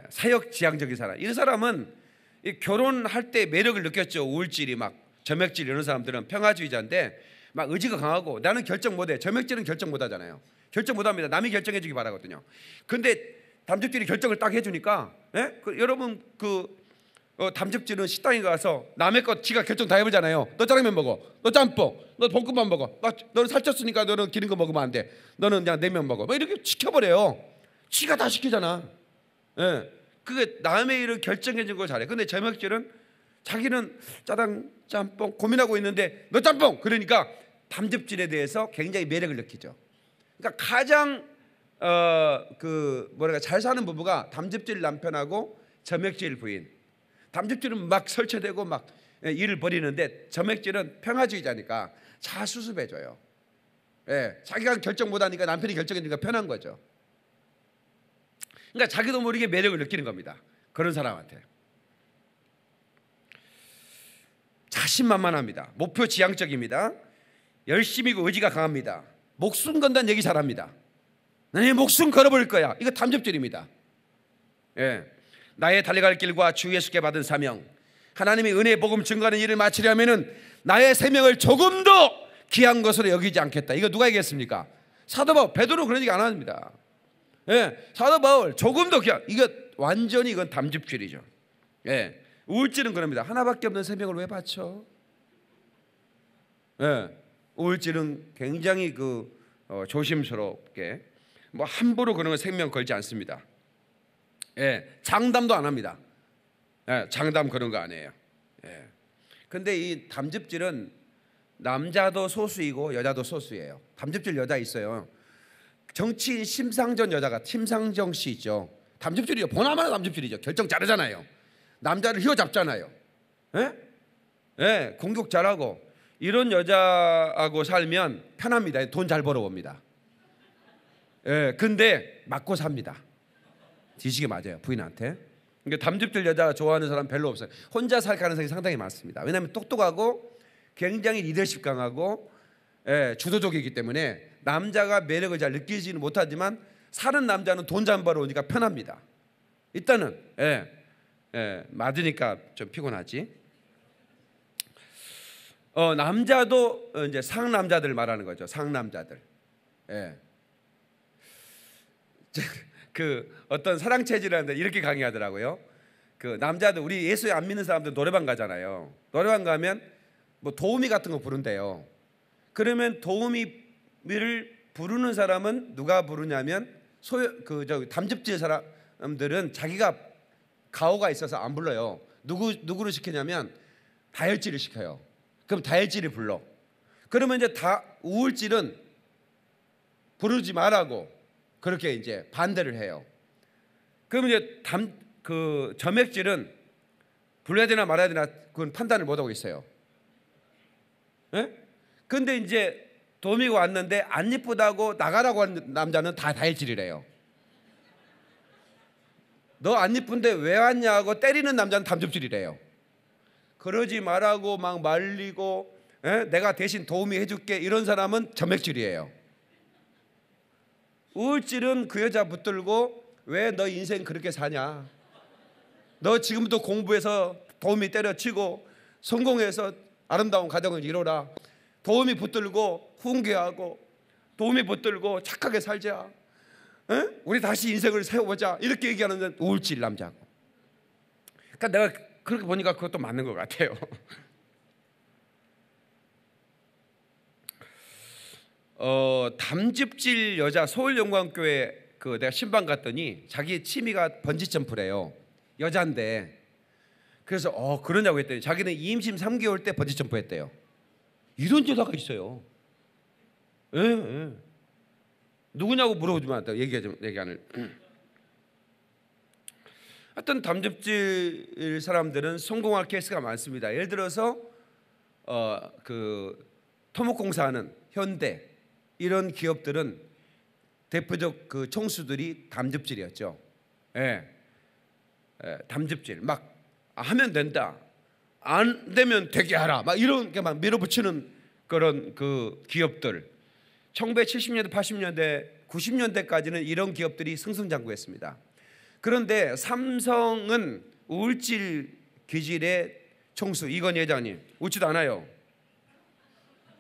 사역지향적인 사람. 이 사람은 결혼할 때 매력을 느꼈죠. 우울질이 막 점액질 이런 사람들은 평화주의자인데 막 의지가 강하고 나는 결정 못해. 점액질은 결정 못하잖아요. 결정 못합니다. 남이 결정해 주기 바라거든요. 근데 담즙질이 결정을 딱 해주니까 여러분 담즙질은 식당에 가서 남의 것 지가 결정 다 해보잖아요. 너 짜장면 먹어, 너 짬뽕, 너 볶음밥 먹어, 너는 살쪘으니까 너는 기름 거 먹으면 안 돼, 너는 그냥 냉면 먹어, 뭐 이렇게 시켜버려요. 지가 다 시키잖아. 그게 남의 일을 결정해 준 걸 잘해. 근데 점액질은 자기는 짜장 짬뽕 고민하고 있는데 너 짬뽕 그러니까 담즙질에 대해서 굉장히 매력을 느끼죠. 그러니까 가장 잘 사는 부부가 담즙질 남편하고 점액질 부인. 담즙질은 막 설치되고 막 일을 벌이는데 점액질은 평화주의자니까 잘 수습해줘요. 자기가 결정 못하니까 남편이 결정해주니까 편한 거죠. 그러니까 자기도 모르게 매력을 느끼는 겁니다. 그런 사람한테. 자신만만합니다. 목표 지향적입니다. 열심이고 의지가 강합니다. 목숨 건다는 얘기 잘합니다. 내 목숨 걸어버릴 거야. 이거 담즙질입니다. 나의 달려갈 길과 주 예수께 받은 사명, 하나님의 은혜의 복음 증거하는 일을 마치려면은 나의 생명을 조금 더 귀한 것으로 여기지 않겠다. 이거 누가 얘기했습니까? 사도 바울. 베드로 그런 얘기 안 합니다. 사도 바울 조금 더 귀한. 이거 완전히 이건 담즙질이죠. 우울질은 그럽니다. 하나밖에 없는 생명을 왜 바쳐? 우울질은 굉장히 조심스럽게 뭐 함부로 그런 거 생명 걸지 않습니다. 장담도 안 합니다. 장담 그런 거 아니에요. 근데 이 담즙질은 남자도 소수이고 여자도 소수예요. 담즙질 여자 있어요. 정치인 심상정 여자가 심상정 씨 있죠. 담즙질이죠. 보나마나 담즙질이죠. 결정 잘하잖아요. 남자를 휘어잡잖아요. 공격 잘하고. 이런 여자하고 살면 편합니다. 돈 잘 벌어옵니다. 근데 맞고 삽니다. 뒤지게 맞아요, 부인한테. 그러니까 담즙질 여자 좋아하는 사람 별로 없어요. 혼자 살 가능성이 상당히 많습니다. 왜냐하면 똑똑하고 굉장히 리더십 강하고 주도적이기 때문에 남자가 매력을 잘 느끼지는 못하지만 사는 남자는 돈 잘 벌어오니까 편합니다. 일단은 맞으니까 좀 피곤하지. 남자도 이제 상남자들 말하는 거죠. 상남자들. 어떤 사랑 체질하는데 이렇게 강의하더라고요. 남자들, 우리 예수 안 믿는 사람들 노래방 가잖아요. 노래방 가면 뭐 도우미 같은 거 부른대요. 그러면 도우미를 부르는 사람은 누가 부르냐면 담즙질 사람들은 자기가 가오가 있어서 안 불러요. 누구를 시키냐면 다혈질을 시켜요. 그럼 다혈질이 불러. 그러면 이제 우울질은 부르지 말라고 그렇게 이제 반대를 해요. 그러면 이제 점액질은 불러야 되나 말아야 되나 그건 판단을 못 하고 있어요. 근데 이제 도미가 왔는데 안 이쁘다고 나가라고 하는 남자는 다 다혈질이래요. 너 안 이쁜데 왜 왔냐고 때리는 남자는 담즙질이래요. 그러지 말라고 막 말리고 내가 대신 도움이 해줄게 이런 사람은 점액질이에요. 우울질은 그 여자 붙들고 왜 너 인생 그렇게 사냐, 너 지금부터 공부해서 도움이 때려치고 성공해서 아름다운 가정을 이뤄라, 도움이 붙들고 훈계하고 도움이 붙들고 착하게 살자, 우리 다시 인생을 세워보자 이렇게 얘기하는 우울질 남자고. 그러니까 내가 그렇게 보니까 그것도 맞는 것 같아요. 담즙질 여자 서울영광교회 내가 신방 갔더니 자기 취미가 번지점프래요. 여잔데. 그래서 그러냐고 했더니 자기는 임신 3개월 때 번지점프 했대요. 이런 여자가 있어요. 누구냐고 물어보지만 얘기 안 해. 하여튼 담즙질 사람들은 성공할 케이스가 많습니다. 예를 들어서 토목공사하는 현대 이런 기업들은 대표적 총수들이 담즙질이었죠. 예, 담즙질 막 하면 된다, 안 되면 되게 하라, 막 이런 게 막 밀어붙이는 그런 그 기업들. 1970년대, 80년대, 90년대까지는 이런 기업들이 승승장구했습니다. 그런데 삼성은 우울질 기질의 총수 이건희 회장님 웃지도 않아요.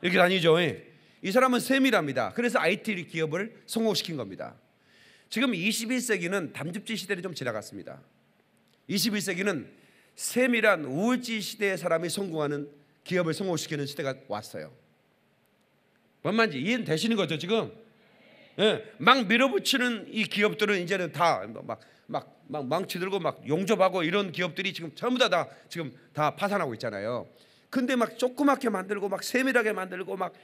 이렇게 다니죠. 이 사람은 세밀합니다. 그래서 IT 기업을 성공시킨 겁니다. 지금 21세기는 담즙질 시대를 좀 지나갔습니다. 21세기는 세밀한 우울질 시대의 사람이 성공하는 기업을 성공시키는 시대가 왔어요. 뭔 말인지 이해는 되시는 거죠 지금? 예, 막 밀어붙이는 이 기업들은 이제는 다 막 망치 들고 막 용접하고 이런 기업들이 지금 전부 다 지금 다 파산하고 있잖아요. 근데 막 조그맣게 만들고 막 세밀하게 만들고 막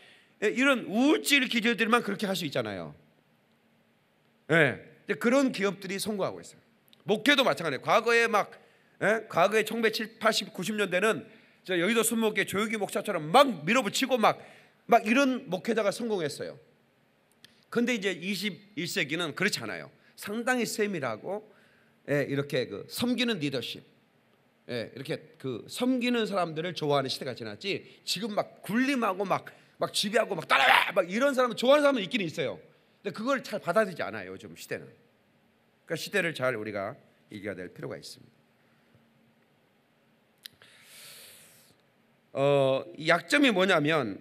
이런 우울질 기질들만 그렇게 할 수 있잖아요. 예, 그런 기업들이 성공하고 있어요. 목회도 마찬가지예요. 과거에 1970, 80, 90년대는 저 여의도 순목회 조효기 목사처럼 막 밀어붙이고 막 이런 목회자가 성공했어요. 근데 이제 21세기는 그렇지 않아요. 상당히 세밀하고 이렇게 그 섬기는 리더십, 이렇게 그 섬기는 사람들을 좋아하는 시대가 지났지. 지금 막 군림하고 막 지배하고 막 따라와 막 이런 사람을 좋아하는 사람은 있기는 있어요. 근데 그걸 잘 받아들이지 않아요 요즘 시대는. 그러니까 시대를 잘 우리가 이겨야 될 필요가 있습니다. 이 약점이 뭐냐면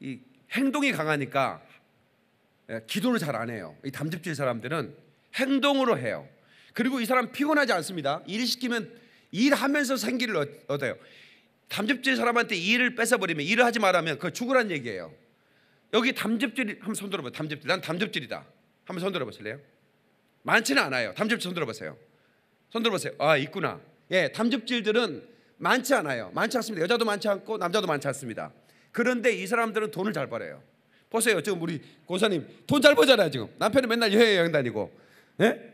이 행동이 강하니까 기도를 잘 안 해요. 이 담즙질 사람들은 행동으로 해요. 그리고 이 사람 피곤하지 않습니다. 일 시키면 일하면서 생기를 얻어요. 담즙질 사람한테 일을 뺏어버리면, 일을 하지 말라면 그거 죽으란 얘기예요. 여기 담즙질 한번 손 들어보세요. 담즙질, 난 담즙질이다 한번 손 들어보실래요? 많지는 않아요. 담즙질 손 들어보세요. 손 들어보세요. 아, 있구나. 예, 담즙질들은 많지 않아요. 많지 않습니다. 여자도 많지 않고 남자도 많지 않습니다. 그런데 이 사람들은 돈을 잘 벌어요. 보세요. 지금 우리 권사님 돈 잘 벌잖아요. 지금 남편은 맨날 여행 다니고, 예?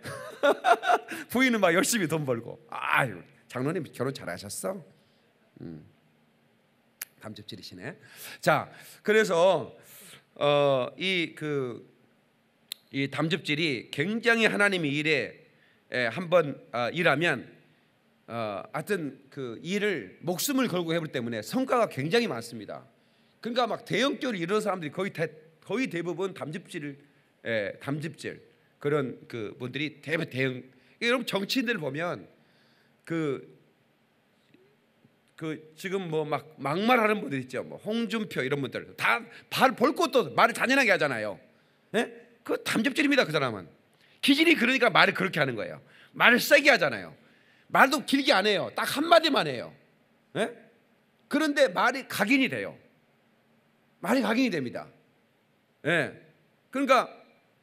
부인은 막 열심히 돈 벌고. 아유, 장로님 결혼 잘하셨어? 담즙질이시네. 자, 그래서 이 담즙질이 굉장히 하나님의 일에 한번 일하면 하여튼 그 일을 목숨을 걸고 해보기 때문에 성과가 굉장히 많습니다. 그러니까 막 대형교를 이루는 사람들이 거의 대부분 담즙질 그런 그 분들이 대형. 여러분 정치인들 보면 지금 뭐 막 막말하는 분들 있죠. 뭐 홍준표 이런 분들 다 볼 것도 말을 잔인하게 하잖아요. 예? 그 담즙질입니다. 그 사람은 기질이 그러니까 말을 그렇게 하는 거예요. 말을 세게 하잖아요. 말도 길게 안 해요. 딱 한마디만 해요. 예? 그런데 말이 각인이 돼요. 말이 각인이 됩니다. 예. 그러니까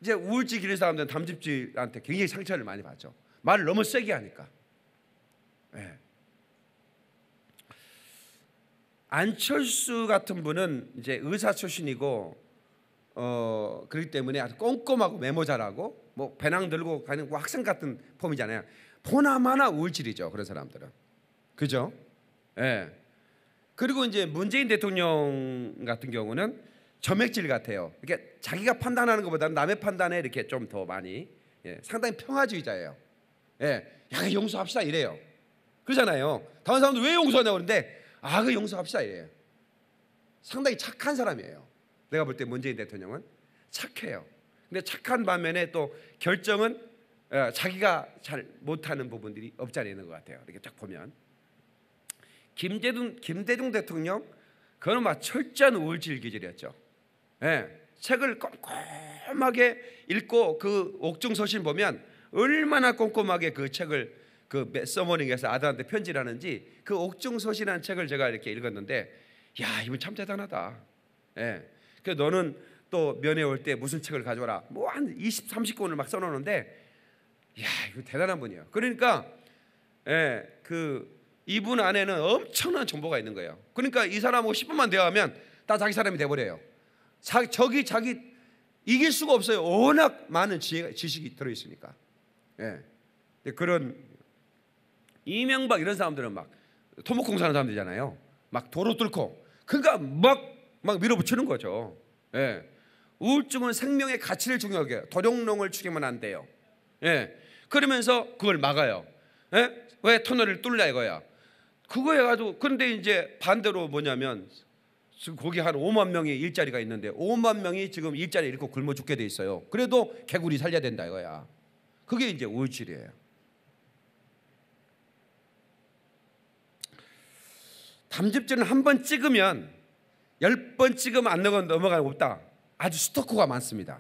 이제 우울증 기는 사람들은 담즙질한테 굉장히 상처를 많이 받죠. 말을 너무 세게 하니까. 예. 안철수 같은 분은 이제 의사 출신이고 그렇기 때문에 아주 꼼꼼하고 메모 잘하고 뭐 배낭 들고 가는 뭐 학생 같은 폼이잖아요. 보나마나 우울질이죠. 그런 사람들은. 그죠? 예. 그리고 이제 문재인 대통령 같은 경우는 점액질 같아요. 이렇게 자기가 판단하는 것보다는 남의 판단에 이렇게 좀 더 많이, 상당히 평화주의자예요. 야, 용서합시다 이래요. 그러잖아요. 다른 사람들 왜 용서하냐고 그러는데 그 용서합시다 이래요. 상당히 착한 사람이에요. 내가 볼 때 문재인 대통령은 착해요. 근데 착한 반면에 또 결정은 자기가 잘 못하는 부분들이 없지 않아 있는 것 같아요. 이렇게 딱 보면 김대중 대통령 그는 막 철저한 우울질 기질이었죠. 책을 꼼꼼하게 읽고 그 옥중서신 보면 얼마나 꼼꼼하게 그 책을 그 서머닝에서 아들한테 편지를 하는지 그 옥중서신이라는 책을 제가 이렇게 읽었는데 야, 이분 참 대단하다. 그래서 너는 또 면회 올 때 무슨 책을 가져와라. 뭐 한 20, 30권을 막 써놓는데 야, 이거 대단한 분이에요. 그러니까 이분 안에는 엄청난 정보가 있는 거예요. 그러니까 이 사람하고 10분만 대화하면 다 자기 사람이 돼버려요. 자기 이길 수가 없어요. 워낙 많은 지식이 들어있으니까. 그런 이명박 이런 사람들은 막 토목공사하는 사람들이잖아요. 막 도로 뚫고 그러니까 막 밀어붙이는 거죠. 우울증은 생명의 가치를 중요하게 해요. 도룡뇽을 죽이면 안 돼요. 그러면서 그걸 막아요. 예? 왜 터널을 뚫냐 이거야. 그거 해가지고. 그런데 이제 반대로 뭐냐면 지금 거기 한 5만 명의 일자리가 있는데 5만 명이 지금 일자리 잃고 굶어 죽게 돼 있어요. 그래도 개구리 살려야 된다 이거야. 그게 이제 우울질이에요. 담즙질은 한 번 찍으면 10번 찍으면 안 넘어가는 거 없다. 아주 스토커가 많습니다.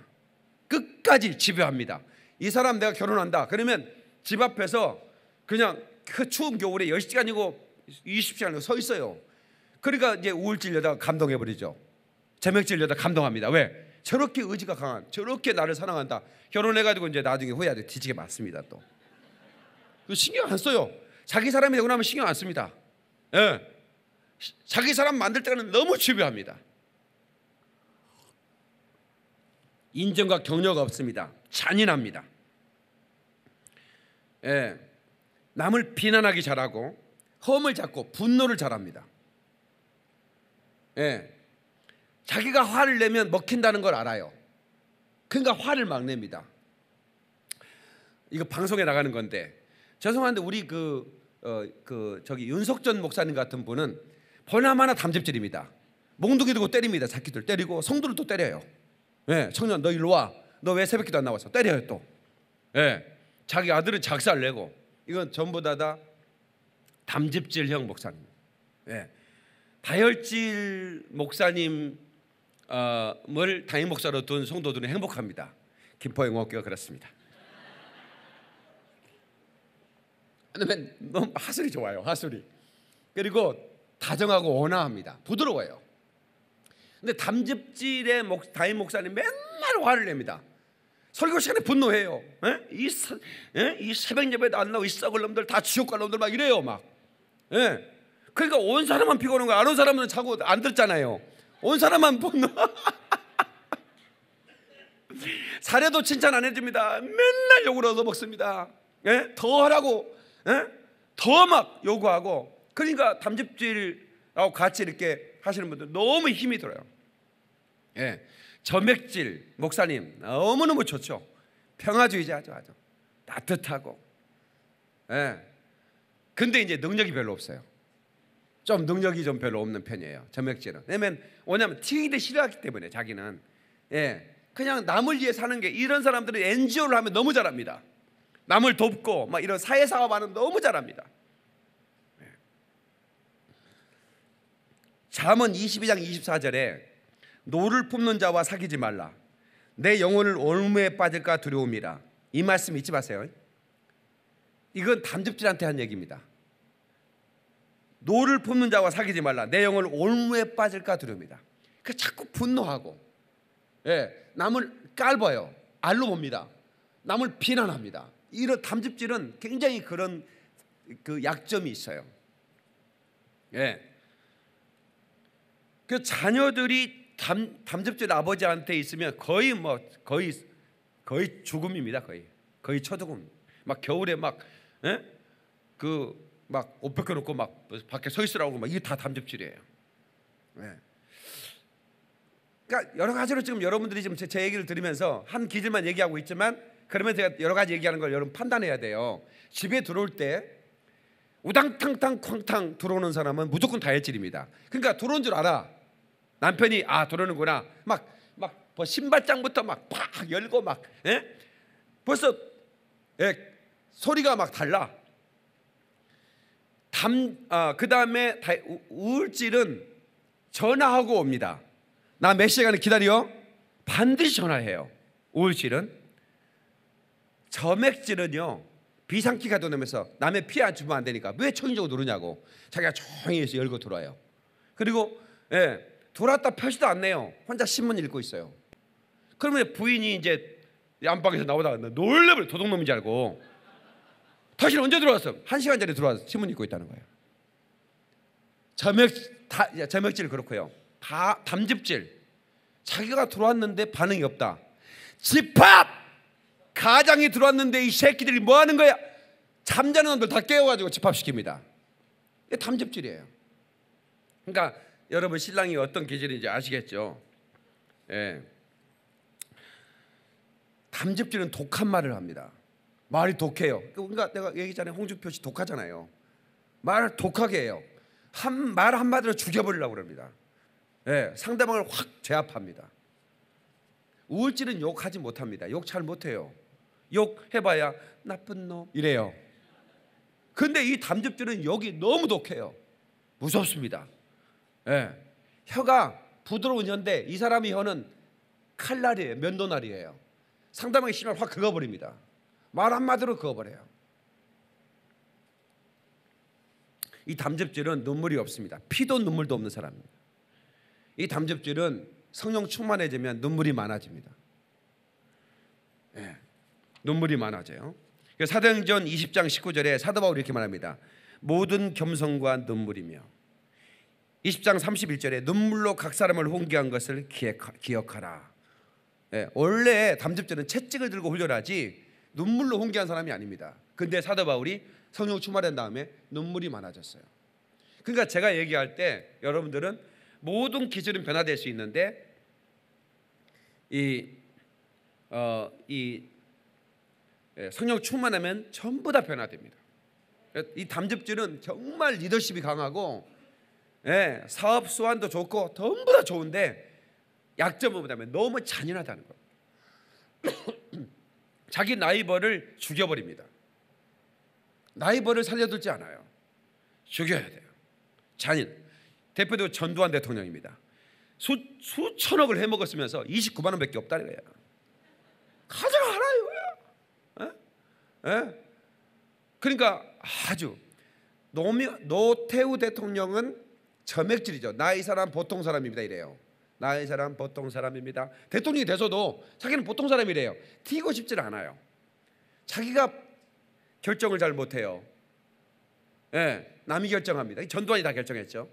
끝까지 집요합니다. 이 사람 내가 결혼한다 그러면 집 앞에서 그냥 그 추운 겨울에 10시간이고 20시간이고 서 있어요. 그러니까 이제 우울질 여자가 감동해버리죠. 점액질 여자 감동합니다. 왜? 저렇게 의지가 강한, 저렇게 나를 사랑한다. 결혼해가지고 이제 나중에 후회하듯 뒤지게 맞습니다. 또 신경 안 써요. 자기 사람이 되고 나면 신경 안 씁니다. 예. 자기 사람 만들 때는 너무 집요합니다. 인정과 격려가 없습니다. 잔인합니다. 예. 남을 비난하기 잘하고 험을 잡고 분노를 잘합니다. 예. 자기가 화를 내면 먹힌다는 걸 알아요. 그러니까 화를 막 냅니다. 이거 방송에 나가는 건데 죄송한데 우리 저기 윤석전 목사님 같은 분은 보나마나 담즙질입니다. 몽둥이 들고 때립니다. 자기들 때리고 성도를 또 때려요. 예. 청년 너 일로 와. 너 왜 새벽기도 안 나와서 때려요 또. 예. 자기 아들은 작살 내고. 이건 전부 다 담즙질형 목사님. 예. 다혈질 목사님을 담임 목사로 둔 성도들은 행복합니다. 김포영어교가 그렇습니다. 왜냐면 너무 하술이 좋아요. 하술이. 그리고 다정하고 온화합니다. 부드러워요. 근데 담즙질의 담임 목사님 맨날 화를 냅니다. 설교 시간에 분노해요. 이 새벽 예배도 안 나오고 이 썩을 놈들 다 지옥 갈 놈들 막 이래요 막. 예. 그러니까 온 사람만 피곤한 거야. 안 온 사람은 자고 안 듣잖아요. 온 사람만 분노. 사례도 칭찬 안 해줍니다. 맨날 욕을 얻어먹습니다. 예? 더 하라고. 예? 더 막 요구하고. 그러니까 담즙질하고 같이 이렇게 하시는 분들 너무 힘이 들어요. 예. 점액질 목사님 너무너무 좋죠. 평화주의자죠. 아주 따뜻하고. 예. 근데 이제 능력이 별로 없어요. 좀 능력이 좀 별로 없는 편이에요. 점액질은. 왜냐면 튀기기 싫어하기 때문에 자기는. 예. 그냥 남을 위해 사는 게, 이런 사람들은 NGO를 하면 너무 잘합니다. 남을 돕고 막 이런 사회사업하는 너무 잘합니다. 예. 잠언 22장 24절에 노를 품는 자와 사귀지 말라. 내 영혼을 올무에 빠질까 두려움이라. 이 말씀 잊지 마세요. 이건 담즙질한테 한 얘기입니다. 노를 품는 자와 사귀지 말라. 내 영혼을 올무에 빠질까 두려움이다. 그 자꾸 분노하고, 예, 남을 깔봐요. 알로 봅니다. 남을 비난합니다. 이런 담즙질은 굉장히 그런 그 약점이 있어요. 예. 그 자녀들이 담즙질 아버지한테 있으면 거의 죽음입니다. 거의 처죽음. 막 겨울에 막 옷 벗겨놓고 막 밖에 서 있으라고 막, 이게 다 담즙질이에요. 네. 그러니까 여러 가지로 지금 여러분들이 지금 제 얘기를 들으면서 한 기질만 얘기하고 있지만, 그러면 제가 여러 가지 얘기하는 걸 여러분 판단해야 돼요. 집에 들어올 때 우당탕탕 쾅탕 들어오는 사람은 무조건 다혈질입니다. 그러니까 들어온 줄 알아. 남편이 들어오는구나. 막 신발장부터 막 팍 열고 막, 예? 벌써 소리가 막 달라. 그 다음에 우울질은 전화하고 옵니다. 나 몇 시간을 기다려? 반드시 전화해요. 우울질은. 점액질은요, 비상키가 도면서 남의 피해 안 주면 안 되니까 왜 초인적으로 누르냐고 자기가 조용히 해서 열고 들어와요. 그리고 들어왔다 펴지도 않네요. 혼자 신문 읽고 있어요. 그러면 부인이 이제 안방에서 나오다가 놀래버려. 도둑놈인 줄 알고. 당신 언제 들어왔어? 1시간 전에 들어와서 신문 읽고 있다는 거예요. 점액질 그렇고요. 담즙질, 자기가 들어왔는데 반응이 없다. 집합! 가장이 들어왔는데 이 새끼들이 뭐 하는 거야? 잠자는 놈들 다 깨워가지고 집합시킵니다. 이게 담즙질이에요. 그러니까 여러분, 신랑이 어떤 기질인지 아시겠죠? 예. 담즙질은 독한 말을 합니다. 말이 독해요. 그러니까 내가 얘기했잖아요. 홍준표 씨 독하잖아요. 말을 독하게 해요. 말 한마디로 죽여버리려고 그럽니다. 예, 상대방을 확 제압합니다. 우울증은 욕하지 못합니다. 욕 잘 못해요. 욕해봐야 나쁜 놈 이래요. 근데 이 담즙질은 욕이 너무 독해요. 무섭습니다. 예, 혀가 부드러운 혀인데 이 사람의 혀는 칼날이에요. 면도날이에요. 상대방의 심을 확 긁어버립니다. 말 한마디로 그어버려요. 이 담즙질은 눈물이 없습니다. 피도 눈물도 없는 사람입니다. 이 담즙질은 성령 충만해지면 눈물이 많아집니다. 네, 눈물이 많아져요. 사도행전 20장 19절에 사도 바울이 이렇게 말합니다. 모든 겸손과 눈물이며 20장 31절에 눈물로 각 사람을 훈계한 것을 기억하라. 네, 원래 담즙질은 채찍을 들고 훈련하지 눈물로 훈계한 사람이 아닙니다. 근데 사도 바울이 성령 충만한 다음에 눈물이 많아졌어요. 그러니까 제가 얘기할 때 여러분들은 모든 기질은 변화될 수 있는데 성령 충만하면 전부 다 변화됩니다. 이 담즙질은 정말 리더십이 강하고 사업 수완도 좋고 전부 다 좋은데 약점은 뭐냐면 너무 잔인하다는 거예요. 자기 라이벌을 죽여버립니다. 라이벌을 살려두지 않아요. 죽여야 돼요. 잔인. 대표도 전두환 대통령입니다. 수천억을 해먹었으면서 29만 원밖에 없다는 거예요. 가져가라 이거야. 그러니까 아주 노태우 대통령은 점액질이죠. 나 이 사람 보통 사람입니다 이래요. 나 이 사람 보통 사람입니다. 대통령이 돼서도 자기는 보통 사람이래요. 튀고 싶지 않아요. 자기가 결정을 잘 못해요. 남이 결정합니다. 전두환이 다 결정했죠.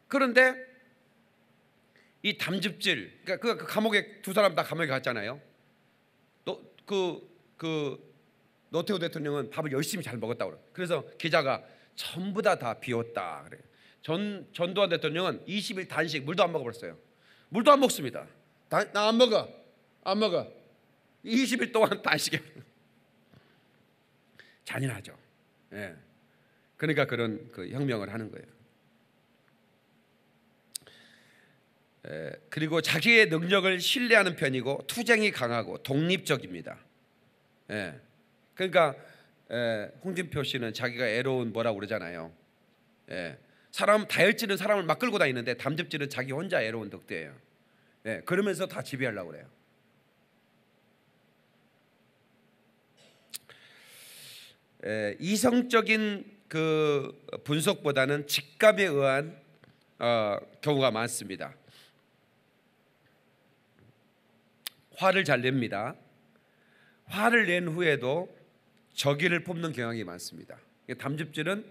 그런데 이 담즙질, 그러니까 그 감옥에 두 사람 다 감옥에 갔잖아요. 노태우 대통령은 밥을 열심히 잘 먹었다고 그래요. 그래서 기자가 전부 다 비웠다 그래요. 전두환 대통령은 20일 단식, 물도 안 먹어버렸어요. 물도 안 먹습니다. 나 안 먹어. 20일 동안 단식해. 잔인하죠. 그러니까 그런 그 혁명을 하는 거예요. 그리고 자기의 능력을 신뢰하는 편이고 투쟁이 강하고 독립적입니다. 그러니까 홍준표 씨는 자기가 애로운 뭐라고 그러잖아요. 다혈질은 사람을 막 끌고 다니는데 담즙질은 자기 혼자 애로운 덕대예요. 그러면서 다 지배하려고 그래요. 이성적인 그 분석보다는 직감에 의한 경우가 많습니다. 화를 잘 냅니다. 화를 낸 후에도 적의를 뽑는 경향이 많습니다. 담즙질은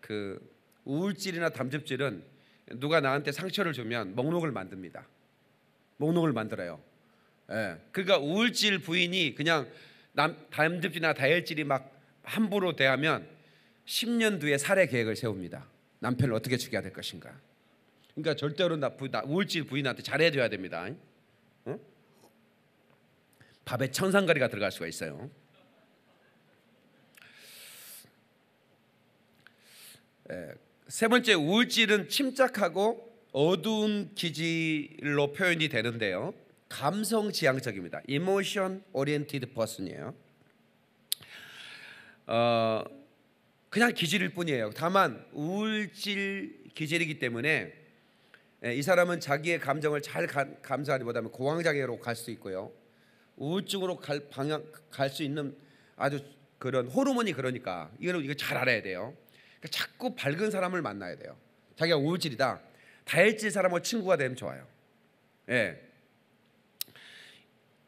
그 우울질이나 담즙질은 누가 나한테 상처를 주면 목록을 만듭니다. 목록을 만들어요. 그러니까 우울질 부인이 그냥 담즙질이나 다혈질이 막 함부로 대하면 10년 뒤에 살해 계획을 세웁니다. 남편을 어떻게 죽여야 될 것인가. 그러니까 절대로 우울질 부인한테 잘해줘야 됩니다. 밥에 천상가리가 들어갈 수가 있어요. 세 번째, 우울질은 침착하고 어두운 기질로 표현이 되는데요. 감성 지향적입니다. Emotion oriented person이에요. 그냥 기질일 뿐이에요. 다만 우울질 기질이기 때문에 이 사람은 자기의 감정을 잘 감수하기보다는 공황장애로 갈 수 있고요. 우울증으로 갈 수 있는 아주 그런 호르몬이 그러니까 이거 잘 알아야 돼요. 그러니까 자꾸 밝은 사람을 만나야 돼요. 자기가 우울질이다. 다혈질 사람하고 친구가 되면 좋아요.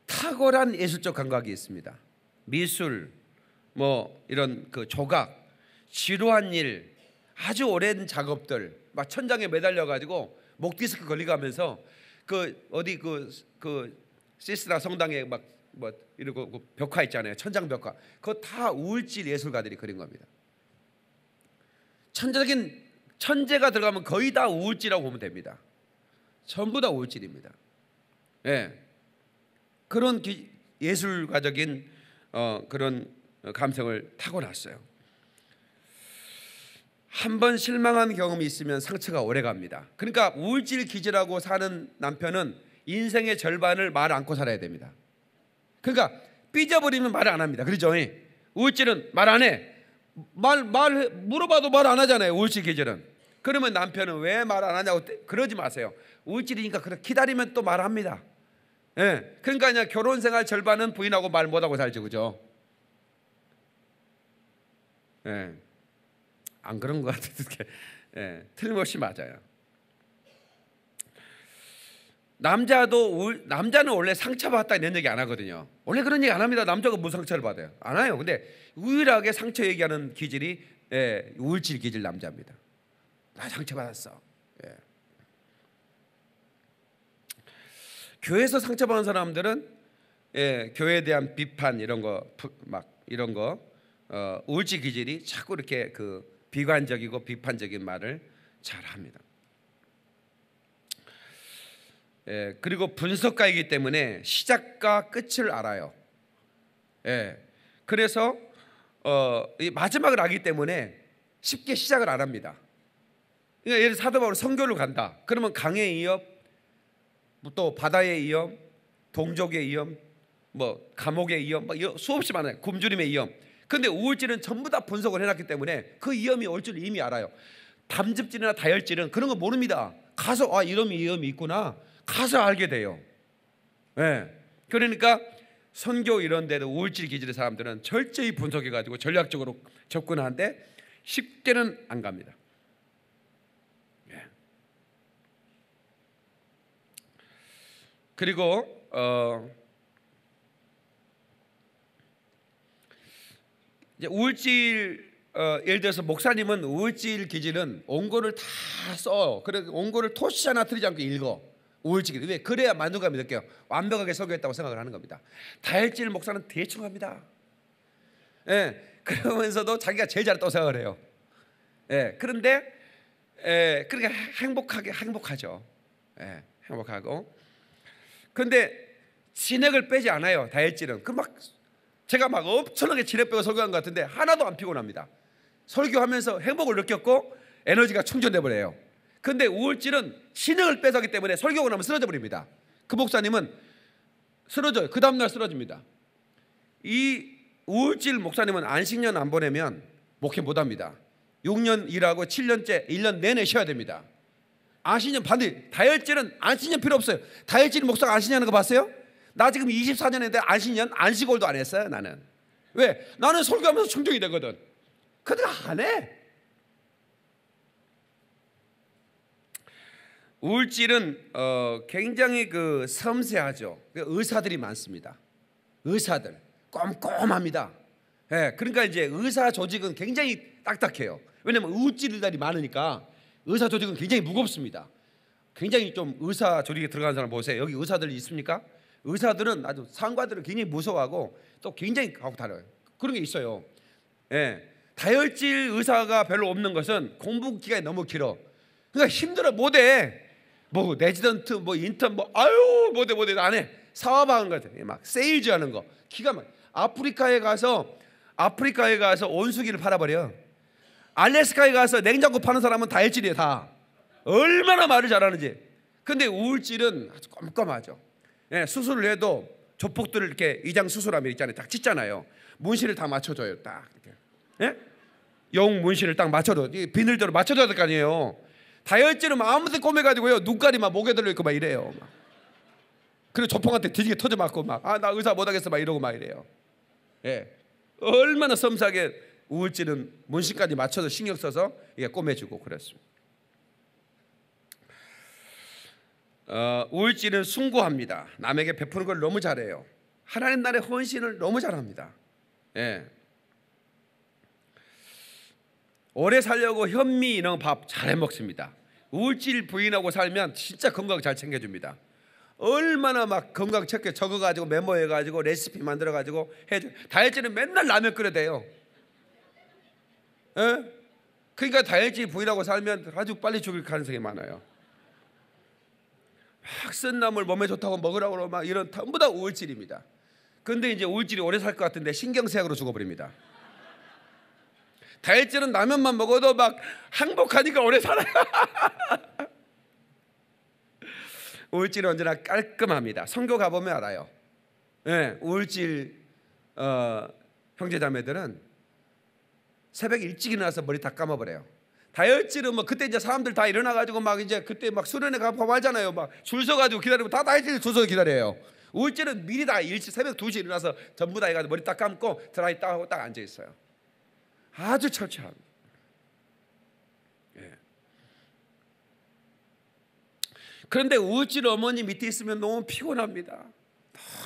탁월한 예술적 감각이 있습니다. 미술, 뭐 이런 그 조각, 지루한 일, 아주 오랜 작업들, 막 천장에 매달려 가지고 목 디스크 걸리가면서 그 어디 그 시스라 성당에 막 뭐 이러고 그 벽화 있잖아요. 천장 벽화. 그거 다 우울질 예술가들이 그린 겁니다. 천재가 들어가면 거의 다 우울질이라고 보면 됩니다. 전부 다 우울질입니다. 그런 예술가적인 그런 감성을 타고났어요. 한번 실망한 경험이 있으면 상처가 오래갑니다. 그러니까 우울질 기질하고 사는 남편은 인생의 절반을 말 않고 살아야 됩니다. 그러니까 삐져버리면 말을 안 합니다. 그렇죠? 우울질은 말 안 해. 물어봐도 말 안 하잖아요. 우울질 기질은. 그러면 남편은 왜 말 안 하냐고 그러지 마세요. 우울질이니까 그렇게 기다리면 또 말합니다. 그러니까 그냥 결혼 생활 절반은 부인하고 말 못하고 살죠. 그죠? 안 그런 것 같은데 틀림없이 맞아요. 남자는 원래 상처받았다 이런 얘기 안 하거든요. 원래 그런 얘기 안 합니다. 남자가 무슨 상처를 받아요? 안 해요. 근데 유일하게 상처 얘기하는 기질이 우울질 기질 남자입니다. 나 상처받았어. 교회에서 상처받은 사람들은 교회에 대한 비판 이런 거 우울질 기질이 자꾸 이렇게 그 비관적이고 비판적인 말을 잘 합니다. 그리고 분석가이기 때문에 시작과 끝을 알아요. 그래서 이 마지막을 알기 때문에 쉽게 시작을 안 합니다. 그러니까 예를 들어 사도 바울이 선교를 간다. 그러면 강의 위협, 또 바다의 위험, 동족의 위험, 뭐 감옥의 위험, 수없이 많아요. 굶주림의 위험. 근데 우울질은 전부 다 분석을 해놨기 때문에 그 위험이 올 줄 이미 알아요. 담즙질이나 다혈질은 그런 거 모릅니다. 가서 이런 위험이 있구나. 가서 알게 돼요. 그러니까 선교 이런 데도 우울질 기질의 사람들은 철저히 분석해가지고 전략적으로 접근하는데 쉽게는 안 갑니다. 그리고 이제 우울질 예를 들어서 목사님은 우울질 기질은 원고를 다 써요. 그래서 원고를 토시 하나 틀리지 않고 읽어. 우울질 기질. 왜? 그래야 만족감이 느껴요. 완벽하게 설교했다고 생각을 하는 겁니다. 다혈질 목사는 대충 합니다. 그러면서도 자기가 제일 잘했다고 생각을 해요. 그런데 그러니까 행복하죠. 행복하고. 그런데 진액을 빼지 않아요. 다혈질은. 제가 막 엄청나게 진액 빼고 설교한 것 같은데 하나도 안 피곤합니다. 설교하면서 행복을 느꼈고 에너지가 충전돼 버려요. 근데 우울질은 진액을 빼서 하기 때문에 설교하고 나면 쓰러져 버립니다. 그 목사님은 쓰러져요. 그 다음날 쓰러집니다. 이 우울질 목사님은 안식년 안 보내면 목회 못합니다. 6년 일하고 7년째 1년 내내 쉬어야 됩니다. 안식년 반대. 다혈질은 안식년 필요 없어요. 다혈질 목사가 안식년 하는 거 봤어요? 나 지금 24년 했는데 안식년 안식월도 안 했어요. 나는. 왜? 나는 설교하면서 충족이 되거든. 근데 안 해. 우울질은 굉장히 그 섬세하죠. 의사들이 많습니다. 의사들 꼼꼼합니다. 그러니까 이제 의사 조직은 굉장히 딱딱해요. 왜냐하면 우울질들이 많으니까 의사 조직은 굉장히 무겁습니다. 굉장히 좀 의사 조직에 들어가는 사람 보세요. 여기 의사들 있습니까? 의사들은 아주 상관들을 굉장히 무서워하고 또 굉장히 하고 다뤄요. 그런 게 있어요. 다혈질 의사가 별로 없는 것은 공부 기간이 너무 길어. 그러니까 힘들어. 못해. 뭐 레지던트 뭐 인턴 못해 안 해. 사업하는 거 같아. 막 세일즈 하는 거 기가 막. 아프리카에 가서 온수기를 팔아버려. 알래스카에 가서 냉장고 파는 사람은 다혈질이에요. 다. 얼마나 말을 잘하는지. 근데 우울질은 아주 꼼꼼하죠. 수술을 해도 조폭들을 이렇게 이장 수술하면 있잖아요. 딱 찢잖아요. 문신을 다 맞춰줘요. 딱 이렇게. 용 문신을 딱 맞춰줘. 비늘대로 맞춰줘야 될 거 아니에요. 다혈질은 아무데 꼬매가지고요. 눈깔이 막 목에 들어있고 막 이래요. 막. 그리고 조폭한테 뒤지게 터져 맞고 막 나 의사 못하겠어 막 이러고 막 이래요. 얼마나 섬세하게 우울질은 문신까지 맞춰서 신경 써서 이게 꼬매주고 그랬습니다. 우울질은 숭고합니다. 남에게 베푸는 걸 너무 잘해요. 하나님 나라의 헌신을 너무 잘합니다. 오래 살려고 현미 이런 밥 잘 해먹습니다. 우울질 부인하고 살면 진짜 건강 잘 챙겨줍니다. 얼마나 막 건강 체크 적어가지고 메모해가지고 레시피 만들어가지고 해줘. 다혈질은 맨날 라면 끓여대요. 그러니까 다혈질 부인하고 살면 아주 빨리 죽을 가능성이 많아요. 막 쓴나물 몸에 좋다고 먹으라고 그러고 막 이런 전부 다 우울질입니다. 근데 이제 우울질이 오래 살 것 같은데 신경쇠약으로 죽어버립니다. 다혈질은 라면만 먹어도 막 행복하니까 오래 살아요. 우울질은 언제나 깔끔합니다. 선교 가보면 알아요. 우울질 형제자매들은 새벽 일찍 일어나서 머리 다 감아버려요. 다혈질은 뭐 그때 이제 사람들 다 일어나가지고 막 이제 그때 막 수련회 가고 하잖아요. 막 줄 서가지고 기다리면 다 다혈질 줄 서서 기다려요. 우울질은 미리 다 일찍 새벽 2시에 일어나서 전부 다 해가지고 머리 딱 감고 드라이 딱 하고 딱 앉아 있어요. 아주 철저합니다. 그런데 우울질 어머니 밑에 있으면 너무 피곤합니다.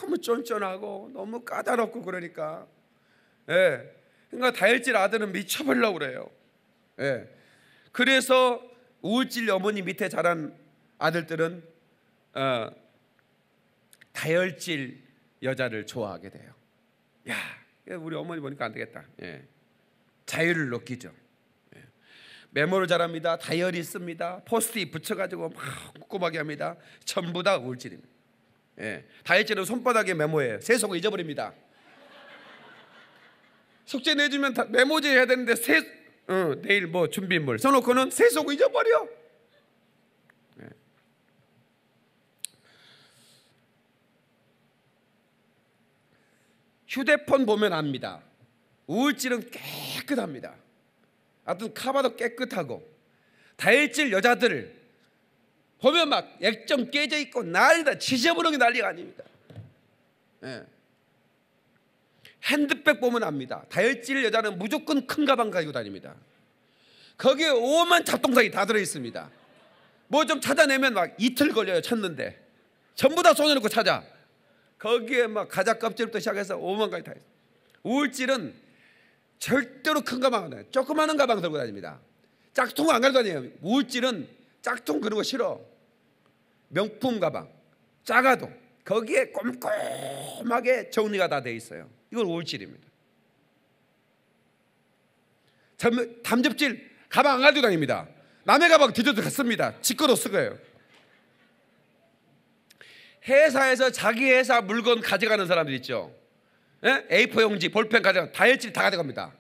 너무 쫀쫀하고 너무 까다롭고 그러니까. 그러니까 다혈질 아들은 미쳐버리려고 그래요. 그래서 우울질 어머니 밑에 자란 아들들은 다혈질 여자를 좋아하게 돼요. 야, 우리 어머니 보니까 안 되겠다. 자유를 느끼죠. 메모를 잘합니다. 다이어리 씁니다. 포스트잇 붙여가지고 막 꼼꼼하게 합니다. 전부 다 우울질입니다. 다혈질은 손바닥에 메모해요. 세속을 잊어버립니다. 숙제 내주면 메모지 해야 되는데 내일 뭐 준비물 써놓고는 세속을 잊어버려. 휴대폰 보면 압니다. 우울질은 깨끗합니다. 하여튼 카바도 깨끗하고. 다혈질 여자들 보면 막 액정 깨져 있고 난리다. 지저분하게 난리가 아닙니다. 핸드백 보면 압니다. 다혈질 여자는 무조건 큰 가방 가지고 다닙니다. 거기에 오만 잡동사니 다 들어있습니다. 뭐 좀 찾아내면 막 이틀 걸려요. 찾는데 전부 다 손에 넣고 찾아. 거기에 막 가자 껍질부터 시작해서 오만 가지 다 있어요. 우울질은 절대로 큰 가방 안 해요. 조그마한 가방 들고 다닙니다. 짝퉁 안 가지고 다녀요. 우울질은 짝퉁 그런 거 싫어. 명품 가방 작아도 거기에 꼼꼼하게 정리가 다 돼 있어요. 이건 우울질입니다. 담즙질 가방 안 가지고 다닙니다. 남의 가방 뒤져도 갔습니다. 지꺼도 쓰고요. 회사에서 자기 회사 물건 가져가는 사람들 있죠. A4 용지, 볼펜 가져가. 다혈질 다 가져갑니다.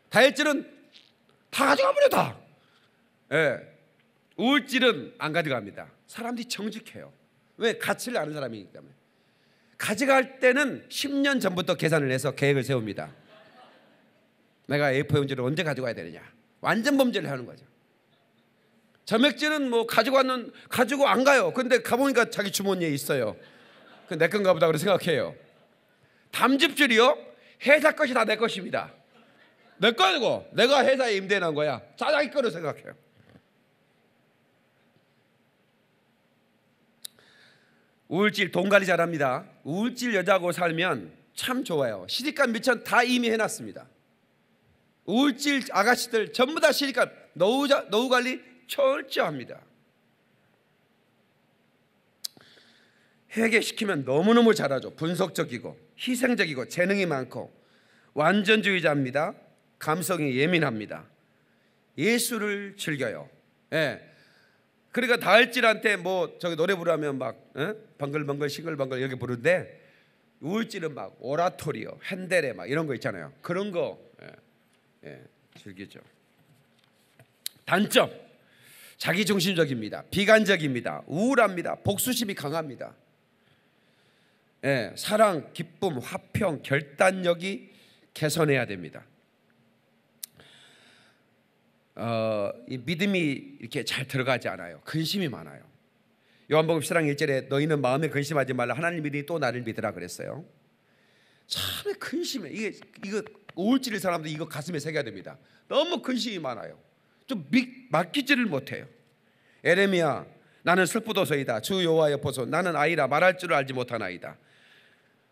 다혈질은 다 가져가버려 다. 우울질은 안 가져갑니다. 사람들이 정직해요. 왜? 가치를 아는 사람이기 때문에. 가져갈 때는 10년 전부터 계산을 해서 계획을 세웁니다. 내가 A4 용지를 언제 가져가야 되느냐. 완전 범죄를 하는 거죠. 점액질은 뭐 가지고 안 가요. 근데 가보니까 자기 주머니에 있어요. 그 내 건가 보다 그렇게 생각해요. 담즙질이요? 회사 것이 다 내 것입니다. 내 거고 내가 회사에 임대해 놓은 거야. 자기 거로 생각해요. 우울질 돈 관리 잘합니다. 우울질 여자하고 살면 참 좋아요. 시집값 미천 다 이미 해놨습니다. 우울질 아가씨들 전부 다 시집값 노후 관리 철저합니다. 회개시키면 너무너무 잘하죠. 분석적이고 희생적이고 재능이 많고 완전주의자입니다. 감성이 예민합니다. 예술을 즐겨요. 그러니까 다혈질한테 뭐 저기 노래 부르면 막 벙글벙글 싱글벙글 이렇게 부르는데 우울질은 막 오라토리오, 핸델에 막 이런 거 있잖아요. 그런 거 즐기죠. 단점 자기중심적입니다. 비관적입니다. 우울합니다. 복수심이 강합니다. 사랑, 기쁨, 화평, 결단력이 개선해야 됩니다. 이 믿음이 이렇게 잘 들어가지 않아요. 근심이 많아요. 요한복음 10장 1절에 너희는 마음에 근심하지 말라. 하나님 믿으니 또 나를 믿으라 그랬어요. 참 근심해. 이거 우울질의 사람들 이거 가슴에 새겨야 됩니다. 너무 근심이 많아요. 좀 맡기지를 못해요. 에레미야 나는 슬프도소이다. 주 여호와 여호와서 나는 아이라 말할 줄을 알지 못하나이다.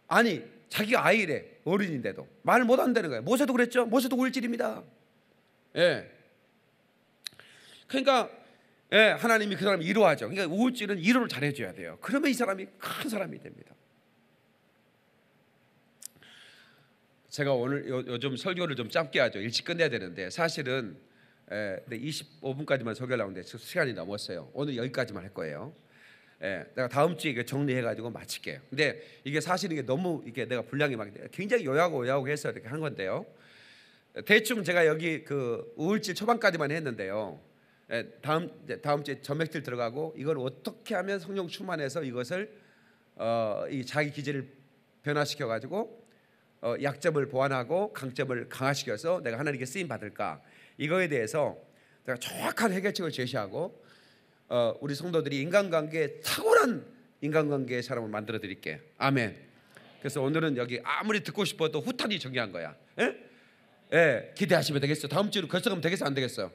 아니 자기가 아이래. 어른인데도 말 못한다는 거예요. 모세도 그랬죠. 모세도 우울질입니다. 그러니까 하나님이 그 사람을 위로하죠. 그러니까 우울질은 위로를 잘해줘야 돼요. 그러면 이 사람이 큰 사람이 됩니다. 제가 오늘 요즘 설교를 좀 짧게 하죠. 일찍 끝내야 되는데 사실은 25분까지만 설교를 하는데 시간이 넘었어요. 오늘 여기까지만 할 거예요. 내가 다음 주에 이거 정리해가지고 마칠게요. 근데 이게 사실 이게 너무 이게 내가 분량이 막 굉장히 요약고 해서 이렇게 한 건데요. 대충 제가 여기 그 우울질 초반까지만 했는데요. 다음 주에 점액질 들어가고 이걸 어떻게 하면 성령 충만해서 이것을 이 자기 기질을 변화시켜 가지고 약점을 보완하고 강점을 강화시켜서 내가 하나님께 쓰임 받을까, 이거에 대해서 내가 정확한 해결책을 제시하고 우리 성도들이 인간관계에 탁월한 인간관계의 사람을 만들어 드릴게. 아멘. 그래서 오늘은 여기 아무리 듣고 싶어도 후탄이 정리한 거야. 기대하시면 되겠어. 다음 주로 결정하면 되겠어, 안 되겠어?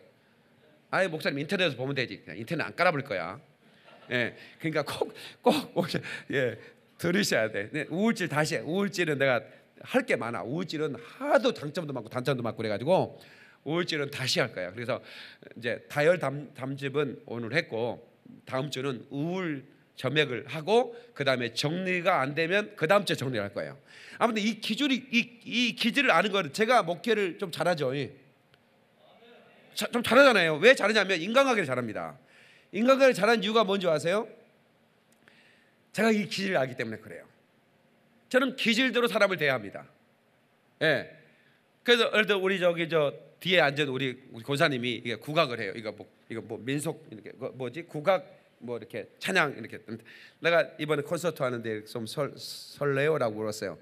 아예 목사님 인터넷에서 보면 되지. 그냥 인터넷 안 깔아볼 거야. 그러니까 꼭 들으셔야 돼. 우울질 다시 해. 우울질은 내가 할 게 많아. 우울질은 하도 장점도 많고 단점도 많고 그래가지고 우울질은 다시 할 거야. 그래서 이제 다열 담집은 오늘 했고 다음 주는 우울 점액을 하고 그 다음에 정리가 안 되면 그 다음 주에 정리할 거예요. 아무튼 이 기질을 아는 거는 제가 목회를 좀 잘하죠. 좀 잘하잖아요. 왜 잘하냐면 인간관계를 잘합니다. 인간관계를 잘하는 이유가 뭔지 아세요? 제가 이 기질을 알기 때문에 그래요. 저는 기질대로 사람을 대합니다. 그래서 예를 들어 우리 뒤에 앉은 우리 권사님이 이게 국악을 해요. 이거 뭐 민속 이렇게 뭐지 국악 뭐 이렇게 찬양 이렇게. 내가 이번에 콘서트 하는데 좀 설레요라고 물었어요.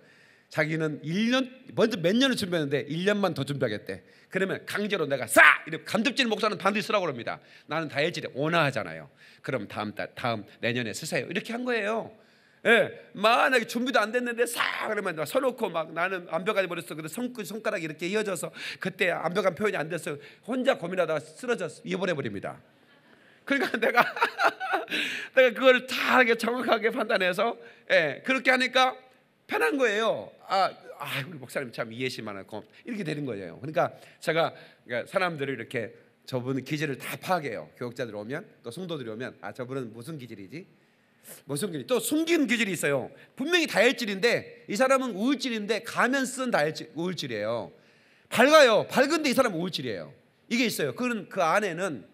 자기는 1년 먼저 몇 년을 준비했는데 1년만 더 준비하겠대. 그러면 강제로 내가 이렇게 감독진 목사는 반드시 쓰라고 합니다. 나는 다혈질에 온화하잖아요. 그럼 다음 내년에 쓰세요. 이렇게 한 거예요. 만약에 준비도 안 됐는데 그러면 막 서놓고 막 나는 완벽하게 버렸어. 근데 손가락이 이렇게 이어져서 그때 완벽한 표현이 안 됐어요. 혼자 고민하다가 쓰러져서 입원해 버립니다. 그러니까 내가 그걸 다 정확하게 판단해서 그렇게 하니까 편한 거예요. 우리 목사님 참 이해심 많고 이렇게 되는 거예요. 그러니까 제가 사람들을 이렇게 저분은 기질을 다 파악해요. 교육자들 오면 또 성도들이 오면 저분은 무슨 기질이지? 무슨 기질? 또 숨긴 기질이 있어요. 분명히 다혈질인데 이 사람은 우울질인데 가면 쓴 우울질이에요. 밝아요. 밝은데 이 사람은 우울질이에요. 이게 있어요. 그 안에는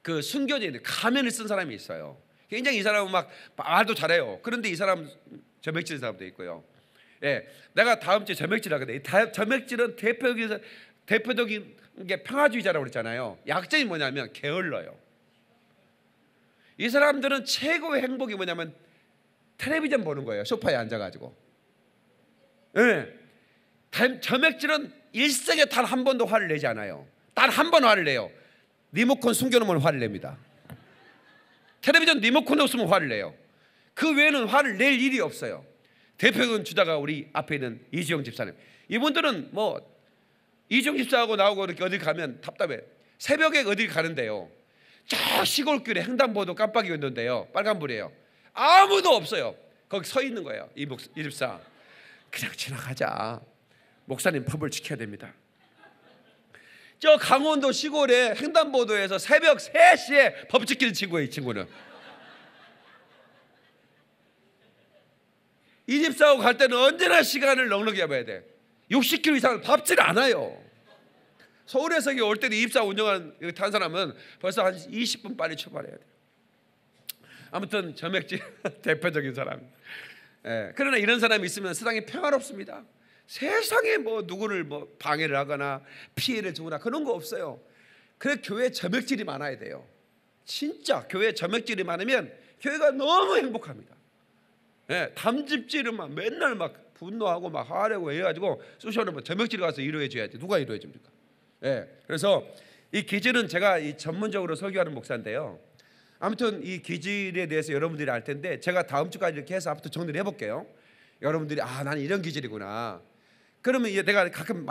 그 숨겨져 있는 가면을 쓴 사람이 있어요. 굉장히 이 사람은 막 말도 잘해요. 그런데 이 사람 점액질 사람도 있고요. 내가 다음 주에 점액질을 하거든요. 점액질은 대표적인 게 평화주의자라고 그랬잖아요. 약점이 뭐냐면 게을러요. 이 사람들은 최고의 행복이 뭐냐면 텔레비전 보는 거예요. 소파에 앉아가지고. 점액질은 일생에 단 한 번도 화를 내지 않아요. 단 한 번 화를 내요. 리모컨 숨겨놓으면 화를 냅니다. 텔레비전 리모컨 없으면 화를 내요. 그 외에는 화를 낼 일이 없어요. 대표적인 주자가 우리 앞에 있는 이주영 집사님. 이분들은 뭐 이주영 집사하고 나오고 이렇게 어디 가면 답답해. 새벽에 어디 가는데요. 저 시골길에 횡단보도 깜빡이었는데요. 빨간불이에요. 아무도 없어요. 거기 서 있는 거예요. 이 집사. 그냥 지나가자. 목사님 법을 지켜야 됩니다. 저 강원도 시골에 횡단보도에서 새벽 3시에 법 지키는 친구예요. 이 친구는. 이 집사하고 갈 때는 언제나 시간을 넉넉히 잡아야 돼. 60km 이상을 밟질 않아요. 서울에서 올 때도 이 집사 운영한 탄 사람은 벌써 한 20분 빨리 출발해야 돼. 아무튼 점액질 대표적인 사람. 그러나 이런 사람이 있으면 세상이 평화롭습니다. 세상에 뭐 누구를 뭐 방해를 하거나 피해를 주거나 그런 거 없어요. 그래 교회 점액질이 많아야 돼요. 진짜 교회 점액질이 많으면 교회가 너무 행복합니다. 담즙질은 막 맨날 막 분노하고 막 화내고 이래가지고 쑤셔놓으면 점액질 가서 위로해 줘야지. 누가 위로해 줍니까? 그래서 이 기질은 제가 이 전문적으로 설교하는 목사인데요. 아무튼 이 기질에 대해서 여러분들이 알 텐데 제가 다음 주까지 이렇게 해서 앞부터 정리를 해볼게요. 여러분들이 나는 이런 기질이구나. 그러면 내가 가끔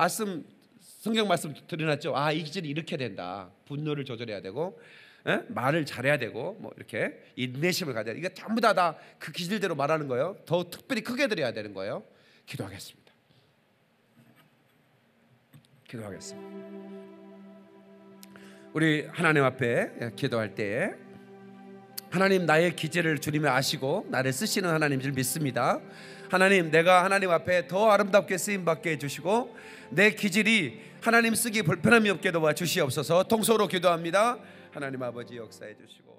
성경 말씀 드려놨죠. 이 기질이 이렇게 된다. 분노를 조절해야 되고, 말을 잘해야 되고, 뭐 이렇게 인내심을 가져야 돼. 이거 전부 다 그 기질대로 말하는 거예요. 더 특별히 크게 드려야 되는 거예요. 기도하겠습니다. 우리 하나님 앞에 기도할 때 하나님 나의 기질을 주님이 아시고 나를 쓰시는 하나님 줄 믿습니다. 하나님 내가 하나님 앞에 더 아름답게 쓰임받게 해주시고 내 기질이 하나님 쓰기 불편함이 없게 도와주시옵소서. 통소로 기도합니다. 하나님 아버지 역사해 주시고